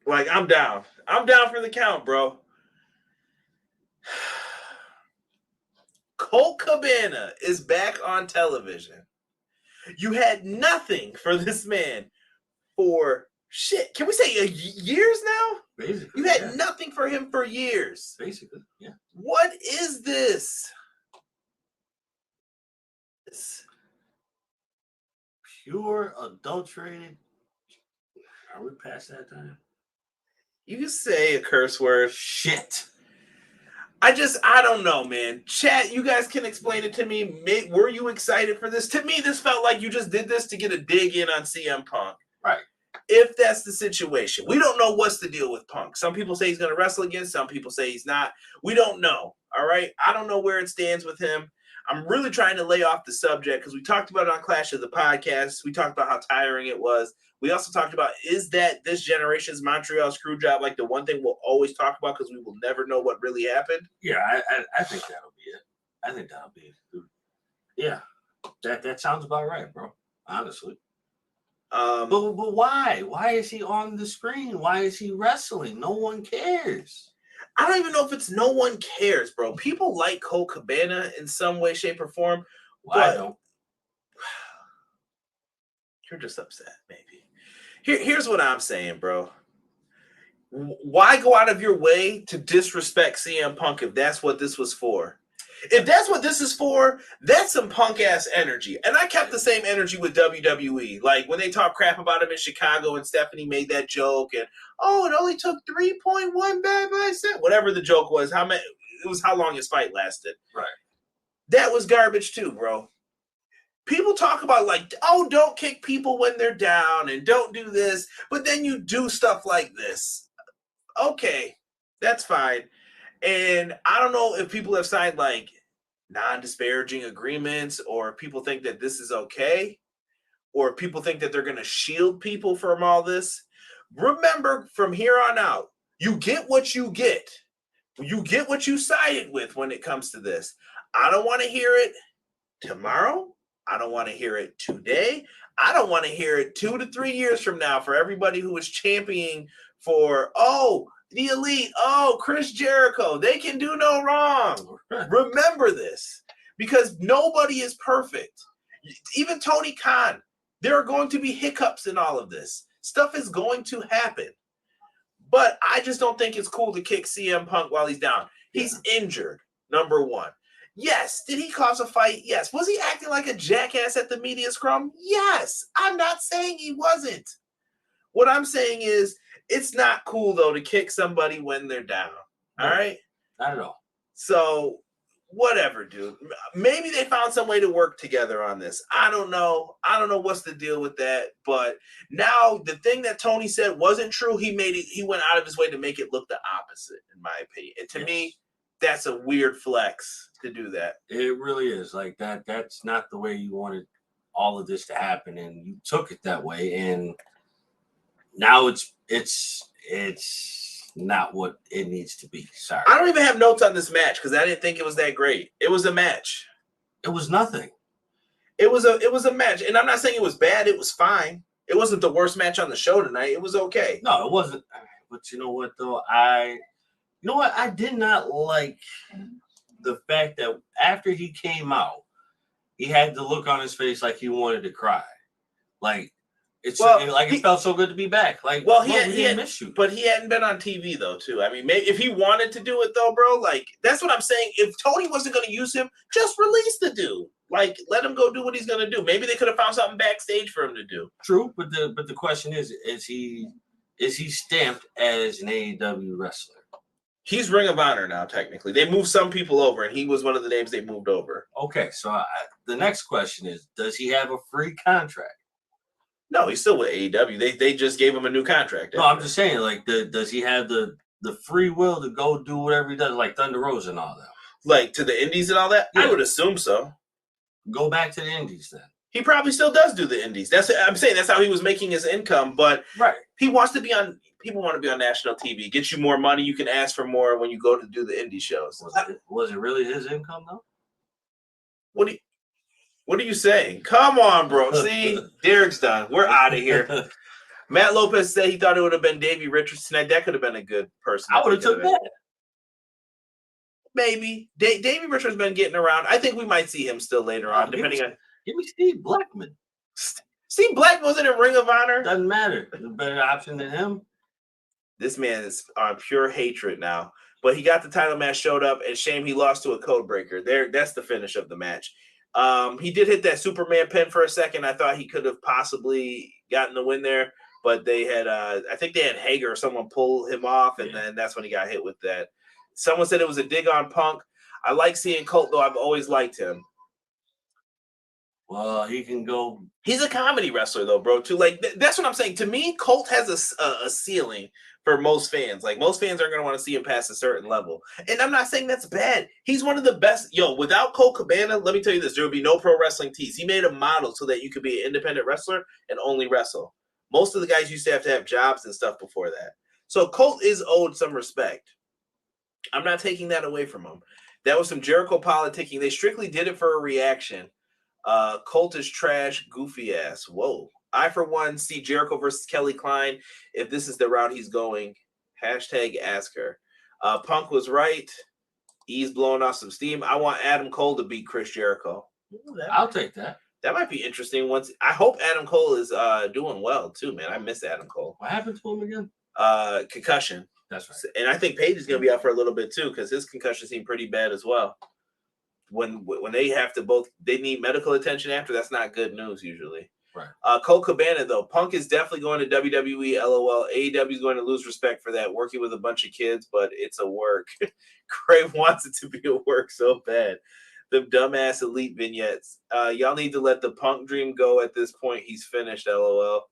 Like, I'm down. I'm down for the count, bro. Colt Cabana is back on television. You had nothing for this man for shit. Can we say years now? Basically, you had nothing for him for years. Basically, yeah. What is this? Pure adulterated. Are we past that time? You can say a curse word. Shit. I don't know, man. Chat, you guys can explain it to me. Were you excited for this? To me, this felt like you just did this to get a dig in on CM Punk. Right. If that's the situation. We don't know what's the deal with Punk. Some people say he's going to wrestle again. Some people say he's not. We don't know. All right? I don't know where it stands with him. I'm really trying to lay off the subject because we talked about it on Clash of the Podcast. We talked about how tiring it was. We also talked about, is that this generation's Montreal Screwjob like the one thing we'll always talk about because we will never know what really happened? Yeah, I think that'll be it. I think that'll be it. Yeah, that sounds about right, bro. Honestly. But why? Why is he on the screen? Why is he wrestling? No one cares. I don't even know if it's no one cares, bro. People like Colt Cabana in some way, shape, or form. Well, I don't. You're just upset, maybe. Here's what I'm saying, bro. Why go out of your way to disrespect CM Punk if that's what this was for? If that's what this is for, that's some punk ass energy. And I kept the same energy with WWE. Like when they talk crap about him in Chicago and Stephanie made that joke and it only took 3.1 bad by set. Whatever the joke was, how long his fight lasted. Right. That was garbage too, bro. People talk about like, don't kick people when they're down and don't do this, but then you do stuff like this. Okay, that's fine. And I don't know if people have signed like non-disparaging agreements or people think that this is okay or people think that they're going to shield people from all this. Remember, from here on out, you get what you get. You get what you sided with when it comes to this. I don't want to hear it tomorrow. I don't want to hear it today. I don't want to hear it 2 to 3 years from now for everybody who is championing for, the Elite, Chris Jericho, they can do no wrong. Remember this, because nobody is perfect. Even Tony Khan, there are going to be hiccups in all of this. Stuff is going to happen. But I just don't think it's cool to kick CM Punk while he's down. He's injured, number one. Yes. Did he cause a fight? Yes. Was he acting like a jackass at the media scrum? Yes. I'm not saying he wasn't. What I'm saying is it's not cool, though, to kick somebody when they're down. No, all right? Not at all. So, whatever, dude. Maybe they found some way to work together on this. I don't know. I don't know what's the deal with that. But now the thing that Tony said wasn't true. He went out of his way to make it look the opposite, in my opinion. And to me, that's a weird flex to do that. It really is. Like that. That's not the way you wanted all of this to happen. And you took it that way. And now it's not what it needs to be. Sorry. I don't even have notes on this match because I didn't think it was that great. It was a match. It was nothing. It was a match. And I'm not saying it was bad. It was fine. It wasn't the worst match on the show tonight. It was okay. No, it wasn't. But you know what, though? I did not like the fact that after he came out, he had the look on his face like he wanted to cry. Like, it felt so good to be back. Like, he hadn't missed you. But he hadn't been on TV though, too. I mean, maybe if he wanted to do it though, bro, like that's what I'm saying. If Tony wasn't going to use him, just release the dude. Like, let him go do what he's going to do. Maybe they could have found something backstage for him to do. True, but the question is he stamped as an AEW wrestler? He's Ring of Honor now, technically. They moved some people over, and he was one of the names they moved over. Okay, so the next question is, does he have a free contract? No, he's still with AEW. They just gave him a new contract. No, I'm just saying, like, does he have the free will to go do whatever he does, like Thunder Rosa and all that? Like, to the indies and all that? Yeah. I would assume so. Go back to the indies, then. He probably still does do the indies. I'm saying that's how he was making his income, but he wants to be on – people want to be on national TV. It gets you more money. You can ask for more when you go to do the indie shows. Was it really his income, though? What are you saying? Come on, bro. See, Derek's done. We're out of here. Matt Lopez said he thought it would have been Davey Richards tonight. That could have been a good person. I would have took that. Maybe. Davey Richards has been getting around. I think we might see him still later on, depending on. Give me Steve Blackman. Steve Blackman wasn't in Ring of Honor. Doesn't matter. There's a better option than him. This man is on pure hatred now. But he got the title match, showed up, and shame he lost to a code breaker. That's the finish of the match. He did hit that Superman pin for a second. I thought he could have possibly gotten the win there, but they had I think they had Hager or someone pull him off, and then that's when he got hit with that. Someone said it was a dig on Punk. I like seeing Colt, though. I've always liked him. Well, he can go. He's a comedy wrestler, though, bro, too. Like, that's what I'm saying. To me, Colt has a ceiling for most fans. Like, most fans aren't going to want to see him past a certain level. And I'm not saying that's bad. He's one of the best. Yo, without Colt Cabana, let me tell you this. There would be no pro wrestling tees. He made a model so that you could be an independent wrestler and only wrestle. Most of the guys used to have jobs and stuff before that. So Colt is owed some respect. I'm not taking that away from him. That was some Jericho politicking. They strictly did it for a reaction. Colt is trash, goofy ass. Whoa. I, for one, see Jericho versus Kelly Klein. If this is the route he's going, hashtag ask her. Punk was right. He's blowing off some steam. I want Adam Cole to beat Chris Jericho. I'll take that. That might be interesting. I hope Adam Cole is doing well, too, man. I miss Adam Cole. What happened to him again? Concussion. That's right. And I think Paige is going to be out for a little bit, too, because his concussion seemed pretty bad as well. when they have to they need medical attention after, that's not good news usually. Right. Colt Cabana, though, Punk is definitely going to WWE. LOL. AEW is going to lose respect for that, working with a bunch of kids, but it's a work. Crave wants it to be a work so bad. The dumbass elite vignettes. Y'all need to let the Punk dream go at this point. He's finished. LOL.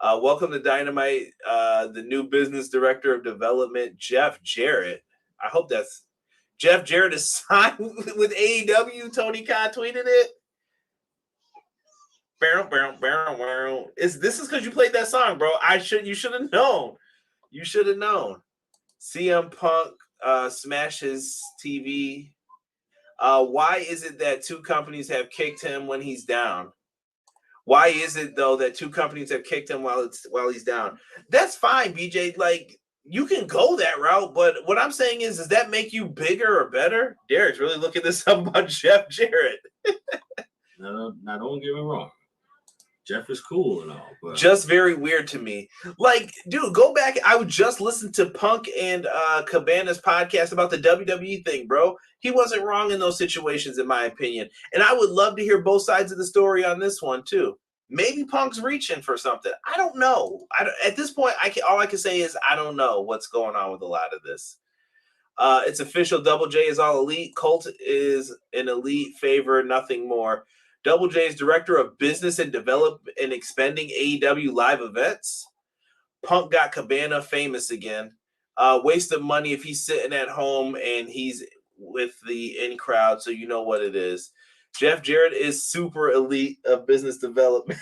Welcome to Dynamite. The new business director of development, Jeff Jarrett. I hope that's Jeff Jarrett is signed with AEW. Tony Khan tweeted it. This is because you played that song, bro. You should have known. You should have known. CM Punk smashes TV. Why is it that two companies have kicked him when he's down? Why is it though that two companies have kicked him while he's down? That's fine, BJ. Like, you can go that route, but what I'm saying is, does that make you bigger or better? Derek's really looking this up about Jeff Jarrett. Now don't get me wrong. Jeff is cool and all, but just very weird to me. Like, dude, go back. I would just listen to Punk and Cabana's podcast about the WWE thing, bro. He wasn't wrong in those situations, in my opinion. And I would love to hear both sides of the story on this one too. Maybe Punk's reaching for something. I don't know. At this point, all I can say is I don't know what's going on with a lot of this. It's official. Double J is all elite. Colt is an elite favor, nothing more. Double J is director of business and development and expanding AEW live events. Punk got Cabana famous again. Waste of money if he's sitting at home and he's with the in crowd, so you know what it is. Jeff Jarrett is super elite of business development.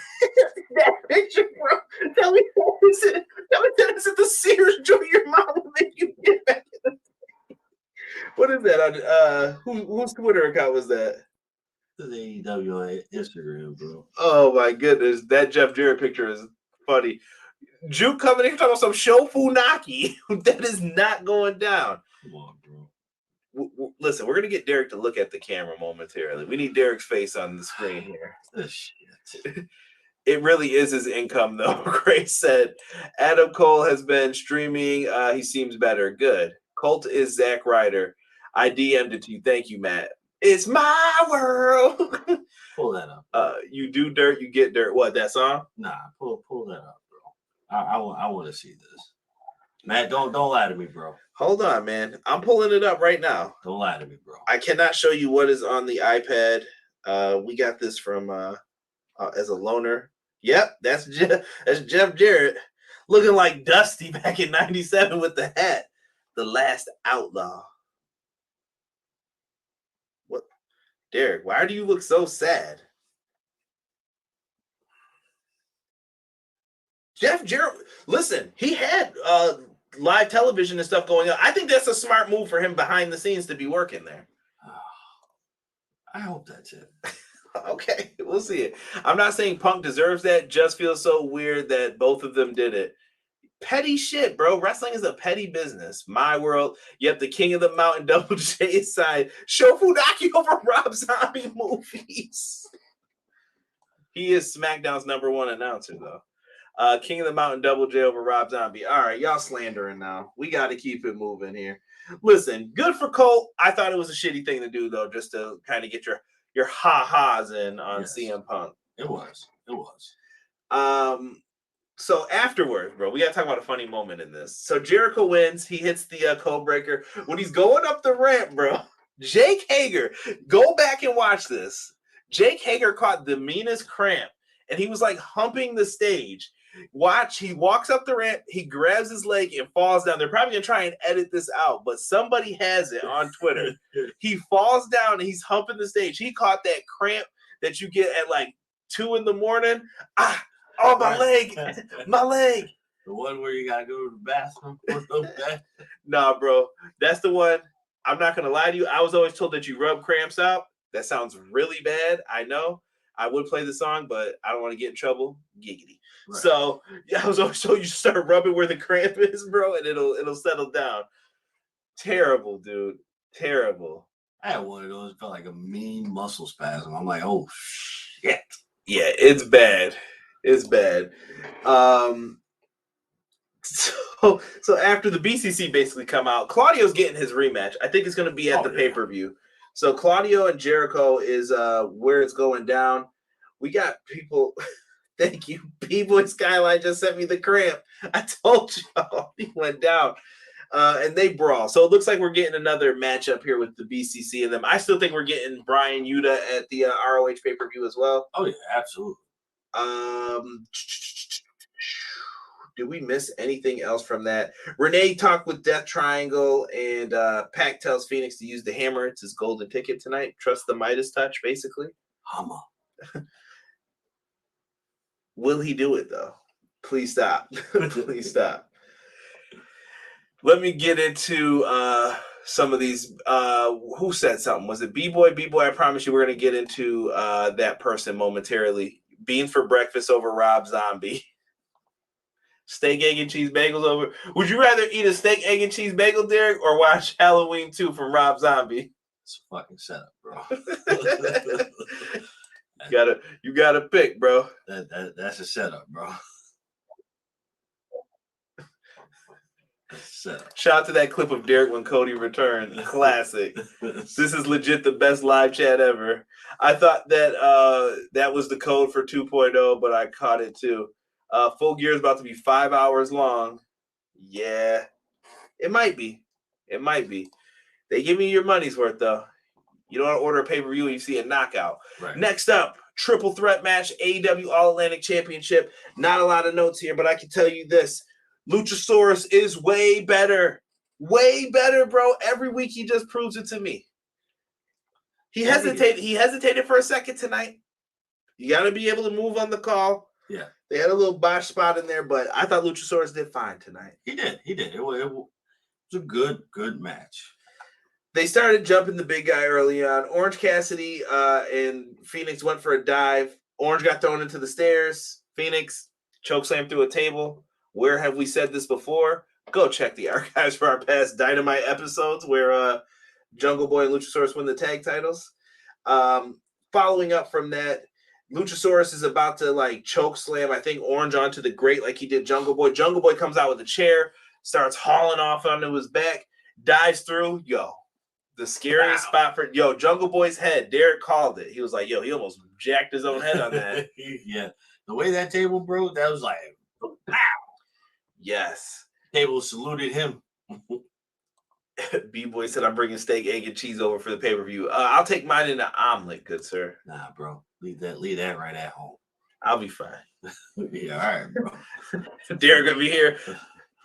That picture, bro. Tell me that is at the Sears Junior Mall when you get back. What is that? Whose Twitter account was that? The AEW on Instagram, bro. Oh my goodness, that Jeff Jarrett picture is funny. Juke coming in talking about some Shofunaki. That is not going down. Come on, bro. Listen, we're gonna get Derek to look at the camera momentarily. We need Derek's face on the screen here. This shit. It really is his income, though. Grace said, Adam Cole has been streaming. He seems better. Good. Colt is Zack Ryder. I DM'd it to you. Thank you, Matt. It's my world. Pull that up. You do dirt, you get dirt. What, that song? Nah, pull that up, bro. I want to see this. Matt, don't lie to me, bro. Hold on, man. I'm pulling it up right now. Don't lie to me, bro. I cannot show you what is on the iPad. We got this from as a loaner. Yep, that's Jeff Jarrett looking like Dusty back in '97 with the hat. The Last Outlaw. What, Derek? Why do you look so sad? Jeff Jarrett, listen, he had live television and stuff going on. I think that's a smart move for him behind the scenes to be working there. I hope that's it. Okay, we'll see it. I'm not saying Punk deserves that. Just feels so weird that both of them did it. Petty shit, bro. Wrestling is a petty business. My world. Yep, the King of the Mountain, Double J side. Shofunaki over Rob Zombie movies. He is SmackDown's #1 announcer, though. King of the Mountain, Double J over Rob Zombie. All right, y'all slandering now. We got to keep it moving here. Listen, good for Colt. I thought it was a shitty thing to do, though, just to kind of get your ha-has in on Yes. CM Punk. It was. So afterwards, bro, we got to talk about a funny moment in this. So Jericho wins. He hits the code breaker. When he's going up the ramp, bro, Jake Hager, go back and watch this. Jake Hager caught the meanest cramp, and he was like humping the stage. Watch, he walks up the ramp, he grabs his leg and falls down. They're probably going to try and edit this out, but somebody has it on Twitter. He falls down and he's humping the stage. He caught that cramp that you get at like 2 a.m. Oh, my leg. My leg. The one where you got to go to the bathroom. Nah, bro. That's the one. I'm not going to lie to you. I was always told that you rub cramps out. That sounds really bad. I know. I would play the song, but I don't want to get in trouble. Giggity. Right. So yeah, I was always told you start rubbing where the cramp is, bro, and it'll settle down. Terrible, dude. Terrible. I had one of those. It felt like a mean muscle spasm. I'm like, oh shit. Yeah, it's bad. It's bad. So after the BCC basically come out, Claudio's getting his rematch. I think it's going to be at the pay-per-view. So Claudio and Jericho is where it's going down. We got people. Thank you. B-Boy Skyline just sent me the cramp. I told y'all he went down. And they brawl. So it looks like we're getting another matchup here with the BCC and them. I still think we're getting Brian Yuta at the ROH pay-per-view as well. Oh, yeah, absolutely. Did we miss anything else from that? Renee talked with Death Triangle, and Pac tells Phoenix to use the hammer. It's his golden ticket tonight. Trust the Midas touch, basically. Hammer. Will he do it, though? Please stop. Please stop. Let me get into some of these. Who said something? Was it B-Boy? B-Boy, I promise you we're going to get into that person momentarily. Beans for breakfast over Rob Zombie. Steak, egg, and cheese bagels over. Would you rather eat a steak, egg, and cheese bagel, Derek, or watch Halloween 2 from Rob Zombie? It's a fucking setup, bro. You gotta pick, bro. That's a setup, bro. Shout out to that clip of Derek when Cody returned. Classic. This is legit the best live chat ever. I thought that that was the code for 2.0, but I caught it too. Full Gear is about to be 5 hours long. Yeah, it might be. It might be. They give me your money's worth, though. You don't want to order a pay-per-view and you see a knockout. Right. Next up, triple threat match, AEW All-Atlantic Championship. Not a lot of notes here, but I can tell you this. Luchasaurus is way better. Way better, bro. Every week he just proves it to me. He hesitated for a second tonight. You got to be able to move on the call. Yeah. They had a little botch spot in there, but I thought Luchasaurus did fine tonight. He did. It was a good match. They started jumping the big guy early on. Orange Cassidy and Phoenix went for a dive. Orange got thrown into the stairs. Phoenix chokeslammed through a table. Where have we said this before? Go check the archives for our past Dynamite episodes where Jungle Boy and Luchasaurus win the tag titles. Following up from that, Luchasaurus is about to choke slam, I think, Orange onto the grate like he did Jungle Boy. Jungle Boy comes out with a chair, starts hauling off onto his back, dives through. The scariest spot for Jungle Boy's head. Derek called it. He was like, he almost jacked his own head on that. Yeah. The way that table broke, that was like, pow. Yes. Table saluted him. B-Boy said, I'm bringing steak, egg, and cheese over for the pay-per-view. I'll take mine in an omelet, good sir. Nah, bro. Leave that right at home. I'll be fine. Yeah, all right, bro. Derek gonna be here.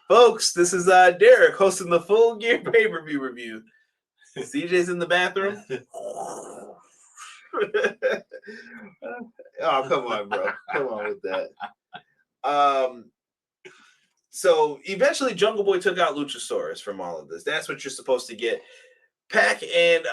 Folks, this is Derek hosting the Full Gear pay-per-view review. CJ's in the bathroom. Oh, come on, bro. Come on with that. So eventually Jungle Boy took out Luchasaurus from all of this. That's what you're supposed to get. Pac and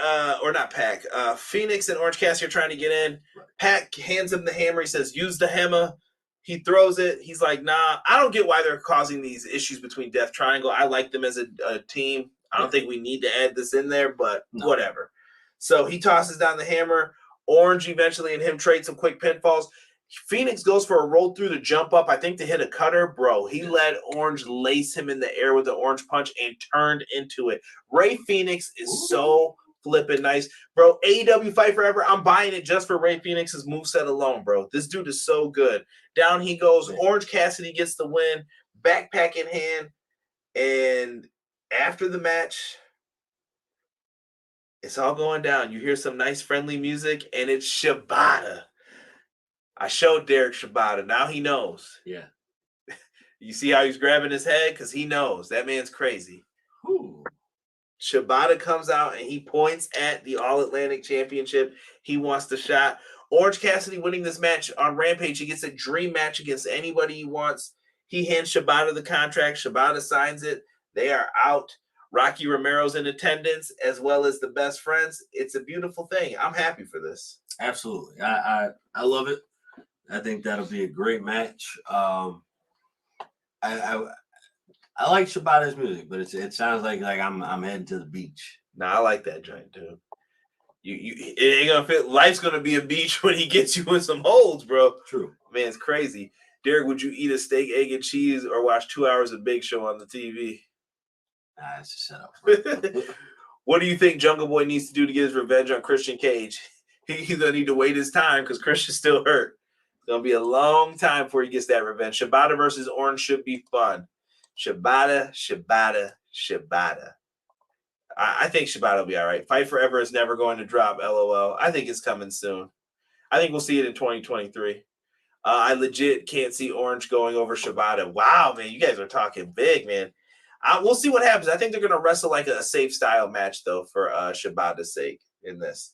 Phoenix and Orange Cassidy are trying to get in. Pac hands him the hammer. He says, use the hammer. He throws it. He's like, nah, I don't get why they're causing these issues between Death Triangle. I like them as a team. I don't think we need to add this in there, but whatever. So he tosses down the hammer. Orange eventually and him trade some quick pinfalls. Phoenix goes for a roll through to jump up, I think to hit a cutter. Bro, he let Orange lace him in the air with the orange punch and turned into it. Ray Phoenix is so flipping nice. Bro, AEW Fight Forever, I'm buying it just for Ray Phoenix's moveset alone, bro. This dude is so good. Down he goes. Orange Cassidy gets the win, backpack in hand. And after the match, it's all going down. You hear some nice friendly music, and it's Shibata. I showed Derek Shibata. Now he knows. Yeah. You see how he's grabbing his head? Because he knows. That man's crazy. Ooh. Shibata comes out, and he points at the All-Atlantic Championship. He wants the shot. Orange Cassidy winning this match on Rampage. He gets a dream match against anybody he wants. He hands Shibata the contract. Shibata signs it. They are out. Rocky Romero's in attendance, as well as the best friends. It's a beautiful thing. I'm happy for this. Absolutely. I love it. I think that'll be a great match. I like Shibata's music, but it sounds like I'm heading to the beach. Nah, I like that joint, dude. It ain't gonna fit. Life's gonna be a beach when he gets you in some holds, bro. True. Man's crazy. Derek, would you eat a steak, egg, and cheese or watch 2 hours of Big Show on the TV? Nah, it's a setup. What do you think Jungle Boy needs to do to get his revenge on Christian Cage? He's going to need to wait his time because Christian's still hurt. It's going to be a long time before he gets that revenge. Shibata versus Orange should be fun. Shibata. I think Shibata will be all right. Fight Forever is never going to drop, LOL. I think it's coming soon. I think we'll see it in 2023. I legit can't see Orange going over Shibata. Wow, man, you guys are talking big, man. We'll see what happens. I think they're going to wrestle like a safe style match, though, for Shibata's sake in this.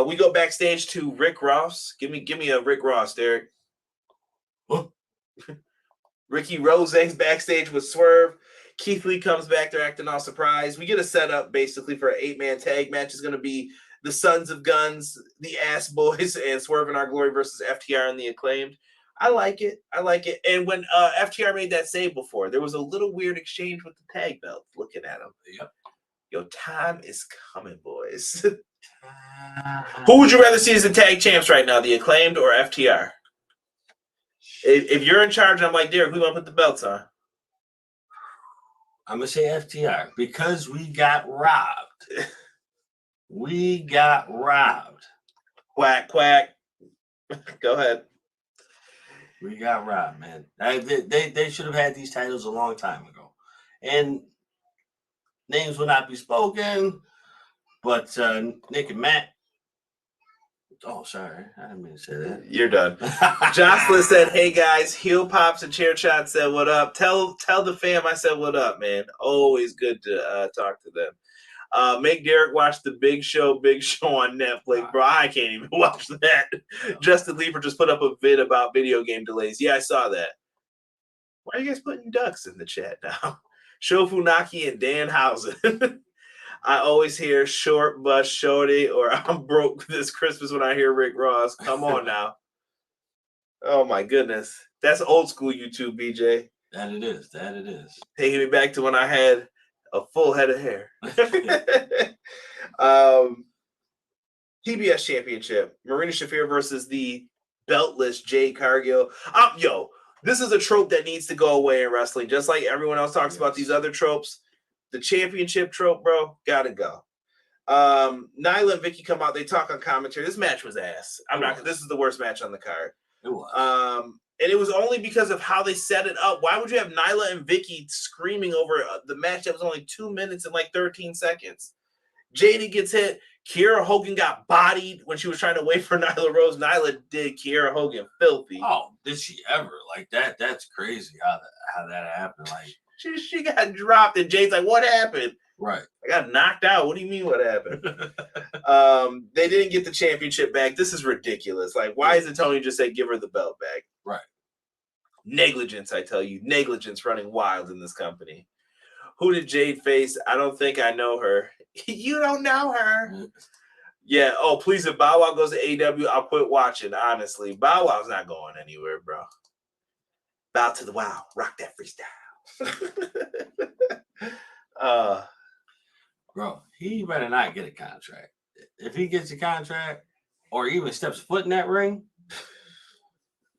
We go backstage to Rick Ross. Give me a Rick Ross, Derek. Ricky Rose's backstage with Swerve. Keith Lee comes back. They're acting all surprised. We get a setup basically for an 8-man tag match. It's going to be the Sons of Guns, the Ass Boys, and Swerve in Our Glory versus FTR and the Acclaimed. I like it. And when FTR made that save before, there was a little weird exchange with the tag belt. Looking at him. Yep. Your time is coming, boys. Who would you rather see as the tag champs right now, the Acclaimed or FTR? If you're in charge, I'm like, Derek, who want to put the belts on? I'm going to say FTR because we got robbed. Quack, quack. Go ahead. We got robbed, man. They should have had these titles a long time ago. And names will not be spoken, but Nick and Matt. Oh, sorry. I didn't mean to say that. You're done. Jocelyn said, hey, guys. Heel Pops and Chair Shot said, what up? Tell the fam I said, what up, man. Always good to talk to them. Make Derek watch the Big Show on Netflix. Bro, I can't even watch that. Justin Lieber just put up a vid about video game delays. Yeah, I saw that. Why are you guys putting ducks in the chat now? Shofunaki and Dan Housen. I always hear short bus shorty or I'm broke this Christmas when I hear Rick Ross. Come on now. Oh, my goodness. That's old school YouTube, BJ. That it is. Taking me back to when I had a full head of hair. TBS Championship. Marina Shafir versus the beltless Jade Cargill. This is a trope that needs to go away in wrestling. Just like everyone else talks about these other tropes. The championship trope, bro, gotta go. Nyla and Vicky come out. They talk on commentary. This match was ass. This is the worst match on the card. It was. And it was only because of how they set it up. Why would you have Nyla and Vicky screaming over the match that was only 2 minutes and like 13 seconds? Jade gets hit. Kiera Hogan got bodied when she was trying to wait for Nyla Rose. Nyla did Kiera Hogan filthy. Oh, did she ever? Like that? That's crazy how that happened. Like she got dropped and Jade's like, what happened? Right. I got knocked out. What do you mean what happened? They didn't get the championship back. This is ridiculous. Like, why isn't Tony just say give her the belt back? Right. Negligence, I tell you. Negligence running wild in this company. Who did Jade face? I don't think I know her. You don't know her. Yeah. Oh, please, if Bow Wow goes to AEW, I'll quit watching, honestly. Bow Wow's not going anywhere, bro. Bow to the wow. Rock that freestyle. Bro, he better not get a contract. If he gets a contract or even steps foot in that ring,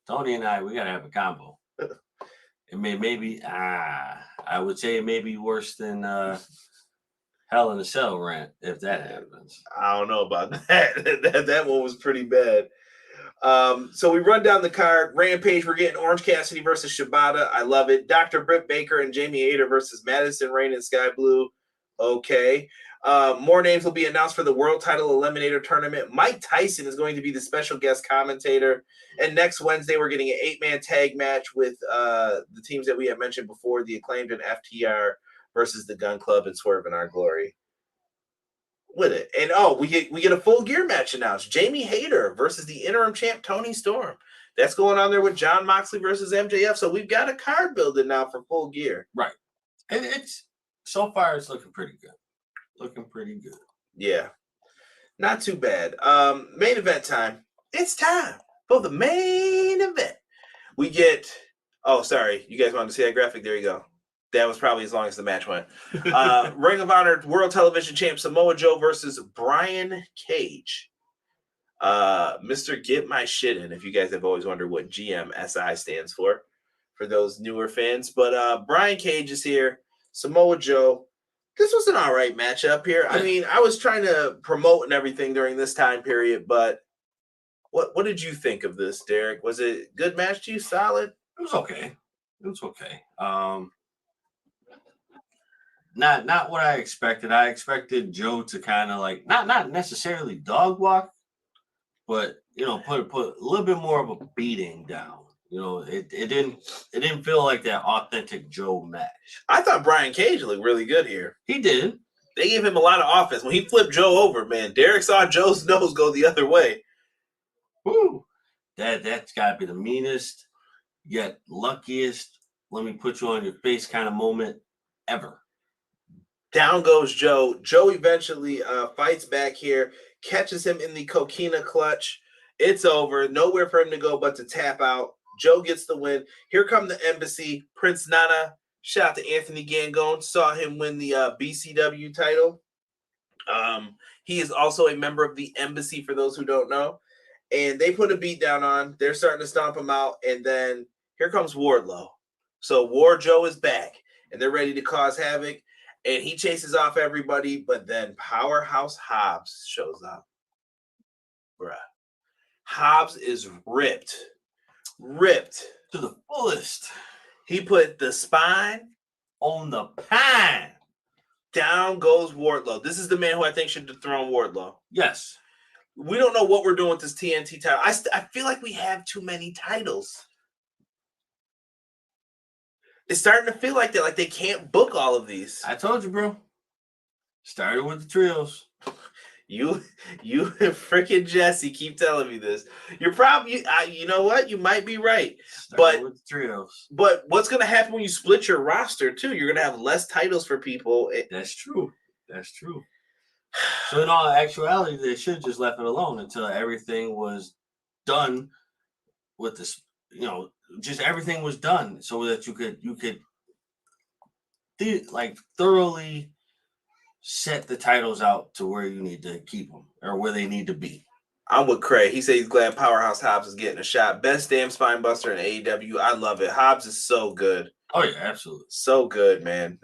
Tony and we gotta have a combo. It maybe I would say it may be worse than Hell in a Cell rant if that happens. I don't know about that. That one was pretty bad. So we run down the card. Rampage, we're getting Orange Cassidy versus Shibata. I love it. Dr. Britt Baker and Jamie Hayter versus Madison Rayne and Sky Blue. Okay. More names will be announced for the World Title Eliminator Tournament. Mike Tyson is going to be the special guest commentator. And next Wednesday, we're getting an 8-man tag match with the teams that we have mentioned before, the Acclaimed and FTR versus the Gun Club and Swerve in Our Glory. With it. And we get a Full Gear match announced. Jamie Hayter versus the interim champ Tony Storm. That's going on there with Jon Moxley versus MJF. So we've got a card building now for Full Gear. Right. And it's so far it's looking pretty good. Yeah. Not too bad. Main event time. It's time for the main event. We get sorry. You guys wanted to see that graphic? There you go. That was probably as long as the match went. Ring of Honor World Television Champ Samoa Joe versus Brian Cage. Mr. Get My Shit In, if you guys have always wondered what GMSI stands for those newer fans. But Brian Cage is here. Samoa Joe. This was an all right matchup here. I mean, I was trying to promote and everything during this time period, but what did you think of this, Derek? Was it a good match to you? Solid? It was okay. It was okay. Not what I expected. I expected Joe to kind of like not necessarily dog walk, but put a little bit more of a beating down. It didn't feel like that authentic Joe match. I thought Brian Cage looked really good here. He did. They gave him a lot of offense. When he flipped Joe over, man, Derek saw Joe's nose go the other way. Woo! That's gotta be the meanest yet luckiest, let me put you on your face kind of moment ever. Down goes Joe. Joe eventually fights back here, catches him in the coquina clutch. It's over. Nowhere for him to go but to tap out. Joe gets the win. Here come the Embassy. Prince Nana. Shout out to Anthony Gangone. Saw him win the BCW title. He is also a member of the Embassy, for those who don't know. And they put a beat down on. They're starting to stomp him out. And then here comes Wardlow. So War Joe is back. And they're ready to cause havoc. And he chases off everybody. But then Powerhouse Hobbs shows up. Bruh. Hobbs is ripped. Ripped to the fullest. He put the spine on the pine. Down goes Wardlow. This is the man who I think should dethrone Wardlow. Yes. We don't know what we're doing with this TNT title. I feel like we have too many titles. It's starting to feel like that. Like they can't book all of these. I told you, bro. Started with the trios. You freaking Jesse keep telling me this. You're probably, you know what? You might be right. Started with the trios. But what's going to happen when you split your roster too? You're going to have less titles for people. That's true. That's true. So in all actuality, they should have just left it alone until everything was done with this. Just everything was done so that you could thoroughly set the titles out to where you need to keep them or where they need to be. I'm with Craig. He said he's glad Powerhouse Hobbs is getting a shot. Best damn spine buster in AEW. I love it. Hobbs is so good. Oh yeah, absolutely. So good, man.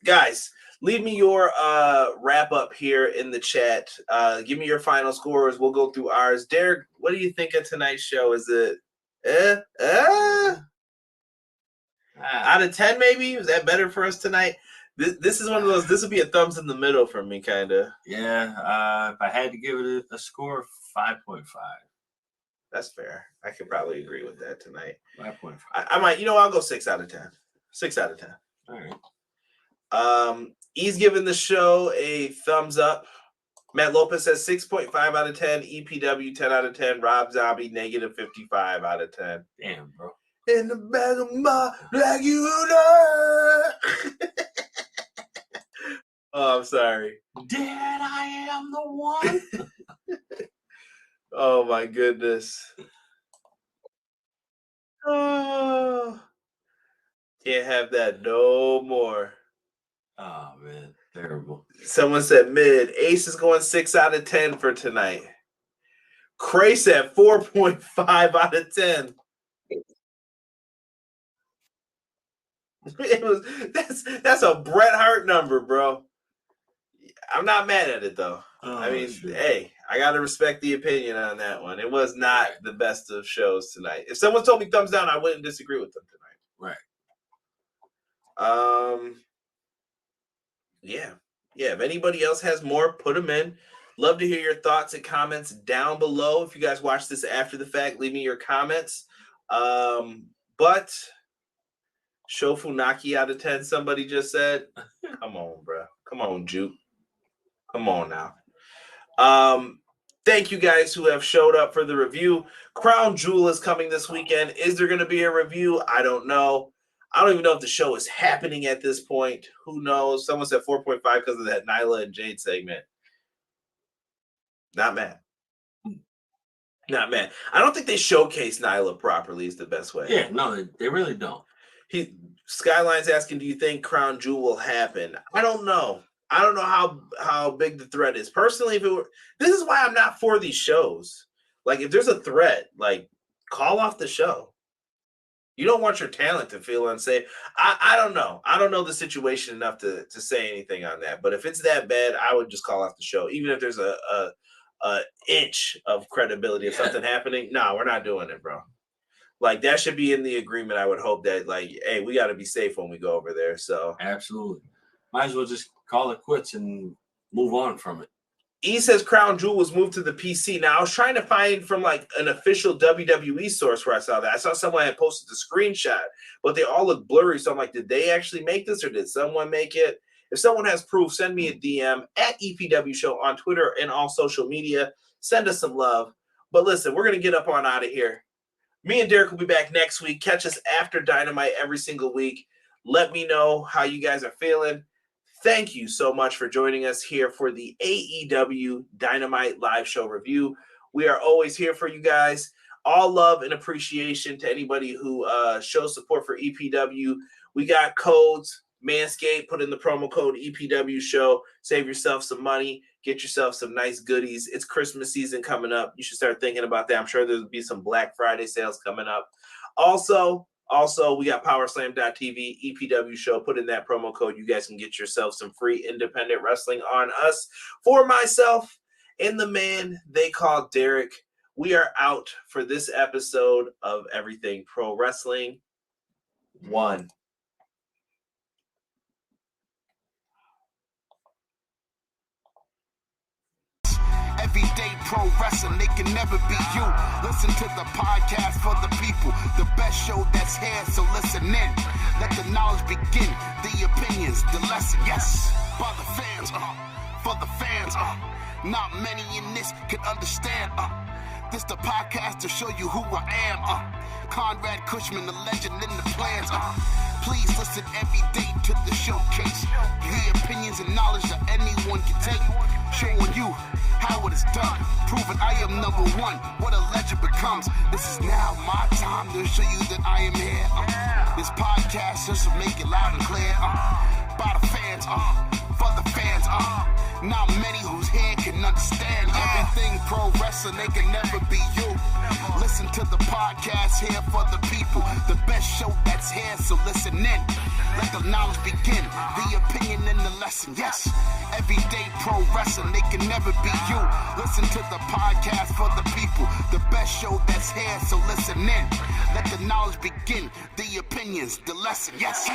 Guys, leave me your wrap up here in the chat. Give me your final scores. We'll go through ours. Derek, what do you think of tonight's show? Is it out of 10 maybe? Is that better for us tonight? This is one of those, this would be a thumbs in the middle for me, kind of. Yeah, if I had to give it a score, 5.5. That's fair. I could probably agree with that tonight. 5.5. I might, I'll go 6 out of 10. 6 out of 10. All right. He's giving the show a thumbs up. Matt Lopez says 6.5 out of 10. EPW 10 out of 10. Rob Zombie negative 55 out of 10. Damn, bro. In the back of my regular. Oh, I'm sorry. Dad, I am the one. Oh my goodness. Oh, can't have that no more. Oh man, terrible. Someone said mid. Ace is going 6 out of 10 for tonight. Cray said 4.5 out of 10. That's a Bret Hart number, bro. I'm not mad at it though. Hey, I gotta respect the opinion on that one. It was not the best of shows tonight. If someone told me thumbs down, I wouldn't disagree with them tonight. Right. Yeah. If anybody else has more, put them in. Love to hear your thoughts and comments down below. If you guys watch this after the fact, leave me your comments. But Shofunaki out of 10, somebody just said. Come on, bro. Come on, Juke. Come on now. Thank you guys who have showed up for the review. Crown Jewel is coming this weekend. Is there going to be a review? I don't know. I don't even know if the show is happening at this point. Who knows? Someone said 4.5 because of that Nyla and Jade segment. Not mad. Not mad. I don't think they showcase Nyla properly is the best way. Yeah, no, they really don't. Skyline's asking, do you think Crown Jewel will happen? I don't know. I don't know how big the threat is. Personally, this is why I'm not for these shows. Like, if there's a threat, like, call off the show. You don't want your talent to feel unsafe. I don't know. I don't know the situation enough to say anything on that. But if it's that bad, I would just call off the show. Even if there's a inch of credibility of something happening. No, we're not doing it, bro. Like, that should be in the agreement. I would hope that, like, hey, we got to be safe when we go over there. So absolutely. Might as well just call it quits and move on from it. E says Crown Jewel was moved to the PC. Now, I was trying to find from like an official WWE source where I saw that. I saw someone had posted the screenshot, but they all look blurry. So I'm like, did they actually make this or did someone make it? If someone has proof, send me a DM at EPW Show on Twitter and all social media. Send us some love. But listen, we're going to get up on out of here. Me and Derek will be back next week. Catch us after Dynamite every single week. Let me know how you guys are feeling. Thank you so much for joining us here for the AEW Dynamite live show review. We are always here for you guys. All love and appreciation to anybody who shows support for EPW. We got codes. Manscaped, put in the promo code EPW Show. Save yourself some money. Get yourself some nice goodies. It's Christmas season coming up. You should start thinking about that. I'm sure there'll be some Black Friday sales coming up. Also, we got Powerslam.tv, EPW Show. Put in that promo code. You guys can get yourself some free independent wrestling on us. For myself and the man they call Derek, we are out for this episode of Everything Pro Wrestling 1. Everyday pro wrestling, they can never be you. Listen to the podcast for the people, the best show that's here, so listen in. Let the knowledge begin, the opinions, the lesson, yes. By the fans, for the fans, not many in this can understand, This the podcast to show you who I am, Conrad Cushman, the legend in the plans, Please listen every day to the showcase. The opinions and knowledge that anyone can take. Showing you how it is done. Proving I am number one. What a legend becomes. This is now my time to show you that I am here. This podcast just to make it loud and clear. By the fans, for the fans, not many who's here can understand everything pro wrestling. They can never be you. Listen to the podcast here for the people, the best show that's here, so listen in. Let the knowledge begin, the opinion and the lesson, yes. Everyday pro wrestling, they can never be you. Listen to the podcast for the people, the best show that's here, so listen in. Let the knowledge begin, the opinions, the lesson, yes.